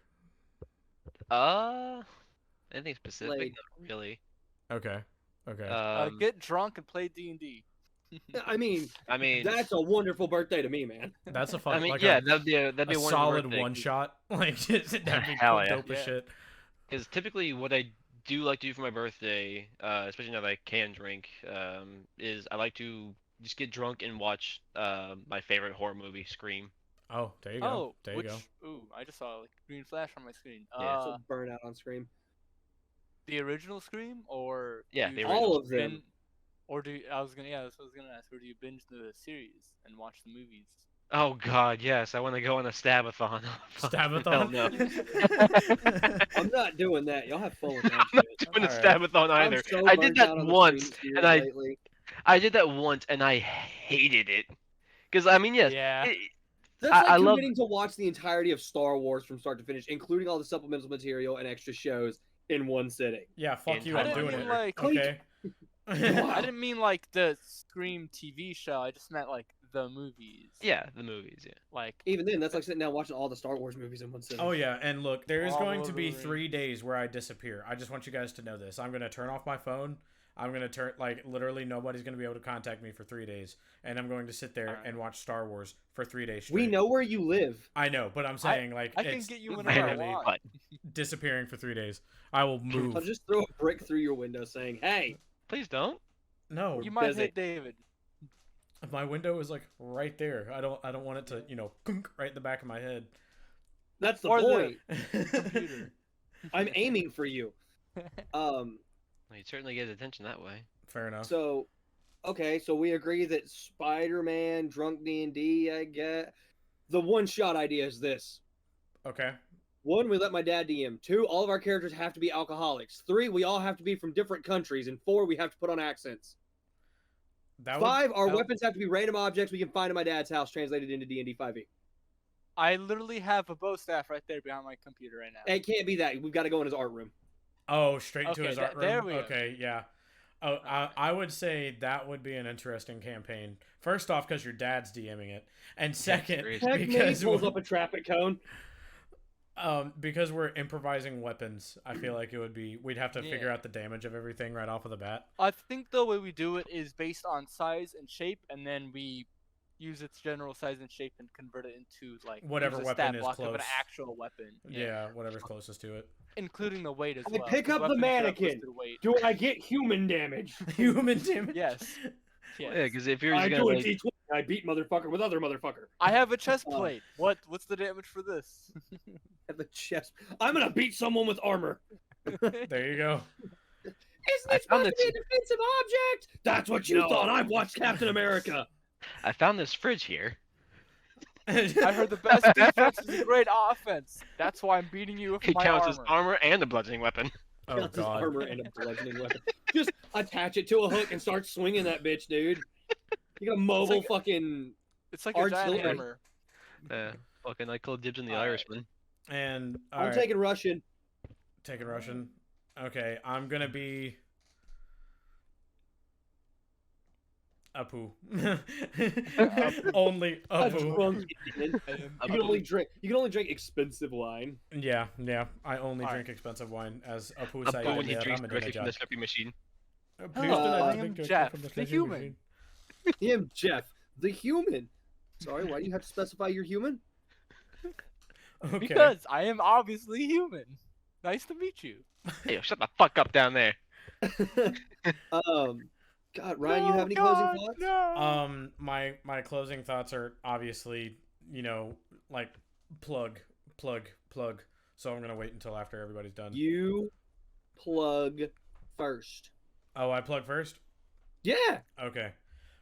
Anything specific? Like- Not really. Okay. Okay. Get drunk and play D&D. I mean, I mean, that's a wonderful birthday to me, man. That's a I fun, mean, like yeah, a, that'd be a a wonderful solid birthday, one shot. Like that'd be Hell yeah. dope as Yeah. shit. Because typically what I do like to do for my birthday, especially now that I can drink, is I like to just get drunk and watch my favorite horror movie, Scream. Oh, there you go. Oh, There you which? go. Ooh, I just saw like green flash on my screen. Yeah. So burn out on Scream. The original Scream, or Yeah, you the just All original. of them. bin- Or do you, I was gonna that's what I was gonna ask. Or do you binge the series and watch the movies? Oh God, yes, I want to go on a stabathon. Stabathon? Hell no. I'm not doing that. Y'all have fun with that I'm not shit. doing a Alright. stabathon I'm either. so I did burnt that out on the once, Scream and series lately. I did that once, and I hated it. Because I mean, yes, Yeah. That's I like love- committing to watch the entirety of Star Wars from start to finish, including all the supplemental material and extra shows in one sitting. Yeah, fuck And you. I I'm didn't doing mean it. like Okay. I didn't mean like the Scream TV show. I just meant like the movies. yeah, the movies, yeah. Like Even then, that's like sitting down watching all the Star Wars movies in one sitting. Oh yeah, and look, there is All going to be over the 3 days where I disappear. I just want you guys to know this. I'm gonna turn off my phone. I'm gonna turn like literally nobody's gonna be able to contact me for 3 days, and I'm going to sit there Alright. and watch Star Wars for 3 days straight. We know where you live. I know, but I'm saying like I can it's get you whenever I literally want. But disappearing for 3 days. I will move. I'll just throw a brick through your window saying, "Hey, please don't. No, You might busy. hit David. my window is like right there. I don't want it to kunk right in the back of my head. that's the Or point. Computer. I'm aiming for you." You'd certainly get attention that way. Fair enough. So, okay, so we agree that Spider-Man, Drunk D&D, I get. The one-shot idea is this. Okay. 1, we let my dad DM. 2, all of our characters have to be alcoholics. 3, we all have to be from different countries. And 4, we have to put on accents. That 5, our that- weapons have to be random objects we can find in my dad's house translated into D&D 5e. I literally have a bow staff right there behind my computer right now. It can't be that. We've got to go in his art room. Oh, straight to Okay, his art room. there we go. Okay, yeah. Oh, I would say that would be an interesting campaign. First off, because your dad's DMing it, and second, crazy. Heck, man, he because pulls up a traffic cone. because we're improvising weapons, I feel like it would be we'd have to figure Yeah. out the damage of everything right off of the bat. I think the way we do it is based on size and shape, and then we use its general size and shape and convert it into like Whatever use a weapon stat is block of an close. actual weapon. Yeah, whatever's closest to it. Including the weight as I well. pick 'cause up the weapons should have mannequin. listed weight. Do I get human damage? Human damage. Yes. Yeah, Yes. because if you're I just gonna do a like, D20. I beat motherfucker with other motherfucker. I have a chest Oh. plate. What's the damage for this? At the chest. I'm gonna beat someone with armor. There you go. Isn't I it found supposed to be a defensive object? That's what you No. thought. I've watched Captain America. I found this fridge here. I heard the best defense is a great offense. That's why I'm beating you with It my counts armor. as armor and a bludgeoning weapon. Oh Counts as god. armor and a bludgeoning weapon. Just attach it to a hook and start swinging that bitch, dude. You got a mobile like- fucking. It's like a giant artillery. hammer. Fucking I called dibs on the Alright. Irishman. And all I'm right, taking Russian. taking Russian. Okay, I'm gonna be Apu. Only A Apu. drunk Indian. You can only drink. You can only drink expensive wine. Yeah, yeah. I only Alright. drink expensive wine as Apu A boo when he said. drinks I'm a directly from the Dinajad. Slurpee machine. Please do not I drink am directly Jeff, from the Slurpee human. machine. Him, Jeff, the human. Sorry, why do you have to specify you're human? Okay. Because I am obviously human. Nice to meet you. Hey, shut the fuck up down there. God, Ryan, you have any closing thoughts? No. My closing thoughts are obviously, like plug. So I'm gonna wait until after everybody's done. You plug first. Oh, I plug first? Yeah. Okay.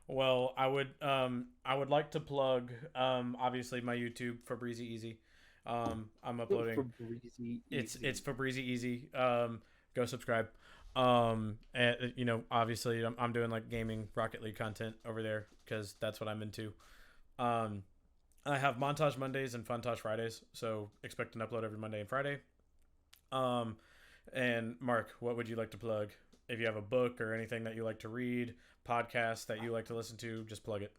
Well, I would like to plug obviously my YouTube Fabrizi Easy. I'm uploading. Fabrizi It's Easy. Fabrizi Easy. Go subscribe. And obviously I'm doing like gaming Rocket League content over there because that's what I'm into. I have Montage Mondays and Funtosh Fridays, so expect an upload every Monday and Friday. And Mark, what would you like to plug? If you have a book or anything that you like to read, podcast that you like to listen to, just plug it.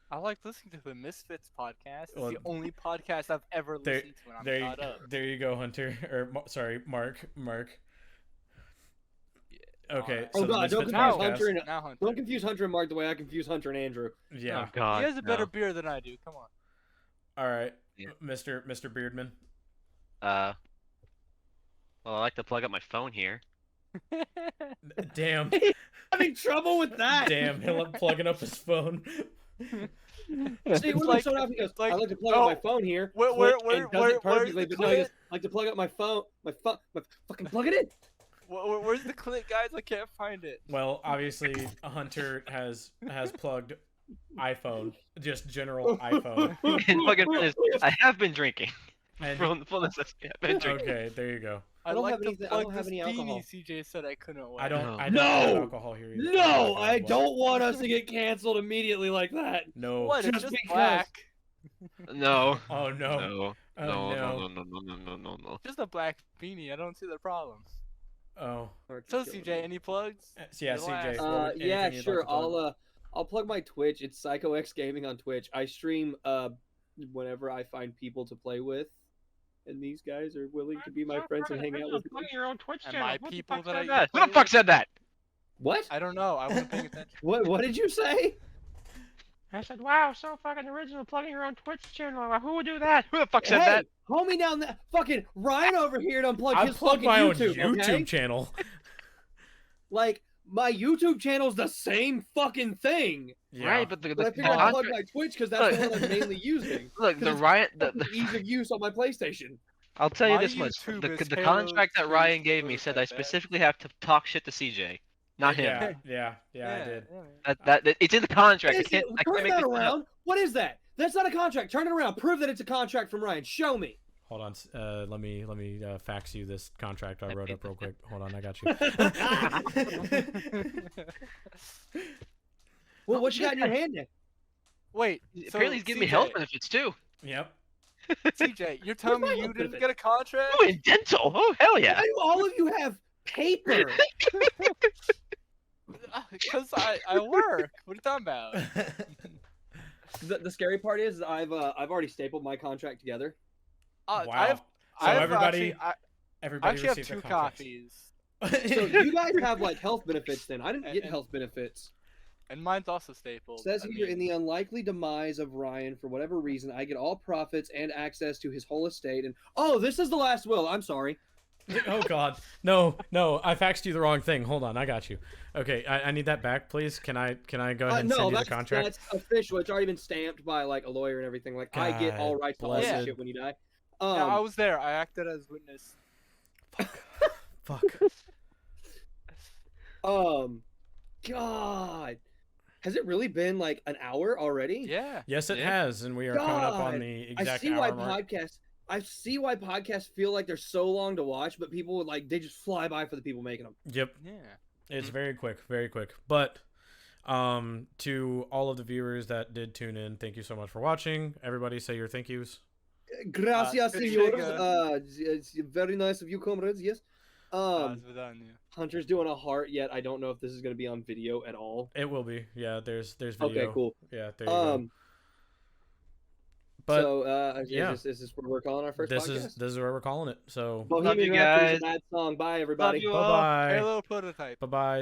I like listening to the Misfits podcast. It's Well, the only podcast I've ever there- listened to, and I'm caught up. There you go, Hunter. Or sorry, Mark. Okay. Oh so the God, don't Misfits confuse podcast. Hunter and Now Hunter. don't confuse Hunter and Mark the way I confuse Hunter and Andrew. Yeah. Oh God. He has a better no. beer than I do. Come on. All right. Yeah. Mr. Beardman. Well, I like to plug up my phone here. Damn. Having trouble with that. Damn. He'll plugging up his phone. See, what like- so now he goes, it's like- I like to plug no. up my phone here. Where- click, where- and does where- it perfectly, where's the but no, he goes, clip? I like to plug up my phone, my fucking plug it in. Where's the clip, guys? I can't find it. Well, obviously, Hunter has plugged iPhone, just general iPhone. And fucking finish, I have been drinking. And, From the fullness of I've been drinking. okay, there you go. I I'd don't like have to anything- I plug don't have this any alcohol. beanie CJ said I couldn't wear. I don't. No. I don't have No! alcohol here either. No, I What? don't want us to get canceled immediately like that. No. What? It's Just just because. black. No. Oh no. No. Oh, No. no. No. Just a black beanie. I don't see the problem. Oh. So CJ, any plugs? So yeah, You're CJ. last. anything Yeah, you'd like sure. to plug? I'll plug my Twitch. It's PsychoX Gaming on Twitch. I stream whenever I find people to play with, and these guys are willing to be my friends and hang out with me. Your own Twitch And channel. my Who the people fuck that said I that? Who play the fuck with? said that? What? I don't know. I wasn't paying attention. What did you say? I said, wow, so fucking original, plugging your own Twitch channel. Who would do that? Who the fuck said Hey, that? homie down there, fucking Ryan over here to unplug I his plugged fucking my own YouTube. YouTube Okay? channel. Like my YouTube channel's the same fucking thing. Yeah. Right, but But I figured I'd plug my Twitch because that's the one I'm mainly using. Look, the 'Cause it's Ryan. fucking ease of use on my PlayStation. I'll tell you My this much: YouTube is the Halo contract that 2 Ryan gave me Super said I bad. specifically have to talk shit to CJ, not him. Yeah, I did. That it's in the contract. I Is can't. it- I turn can't make that this shit up. around. What is that? That's not a contract. Turn it around. Prove that it's a contract from Ryan. Show me. Hold on. Let me fax you this contract I wrote up real quick. Hold on, I got you. Well, what you got in your hand then? Wait. Apparently, he's giving me CJ, health benefits too. Yep. CJ, you're telling Where's me my you health didn't benefit? get a contract? Oh, and dental. Oh, hell yeah. Why do all of you have paper? Because I work. What are you talking about? The scary part is I've already stapled my contract together. Wow. I've everybody- I Everybody actually have received 2 their contracts. copies, So you guys have like health benefits then. I didn't get And- health benefits. and mine's also stapled. It says I here, mean, in the unlikely demise of Ryan, for whatever reason, I get all profits and access to his whole estate. And oh, this is the last will. I'm sorry. Oh God, no, I faxed you the wrong thing. Hold on, I got you. Okay, I need that back, please. Can I go ahead and No, send you the that's contract? that's official. It's already been stamped by like a lawyer and everything. Like I get all God rights to all this blessed. shit when you die. yeah, I was there. I acted as witness. Fuck. God, has it really been like an hour already? Yeah. Yes, it Yeah. has, and we are coming up on God, the I exact see why hour mark. I see why podcasts feel like they're so long to watch, but people would like they just fly by for the people making them. Yep, Yeah. it's very quick, very quick. But to all of the viewers that did tune in, thank you so much for watching. Everybody, say your thank yous. Gracias, good señores. It's very nice of you, comrades. Yes. Zvidania. Hunter's doing a heart yet. I don't know if this is going to be on video at all. It will be. Yeah, there's video. Okay, cool. Yeah, there you go. But So, yeah. is this where we're calling our first this podcast? is where we're calling it. So Bohemian you Rhapsody is guys. a bad song. Bye, Love everybody. you all. Bye-bye. Halo prototype. bye bye.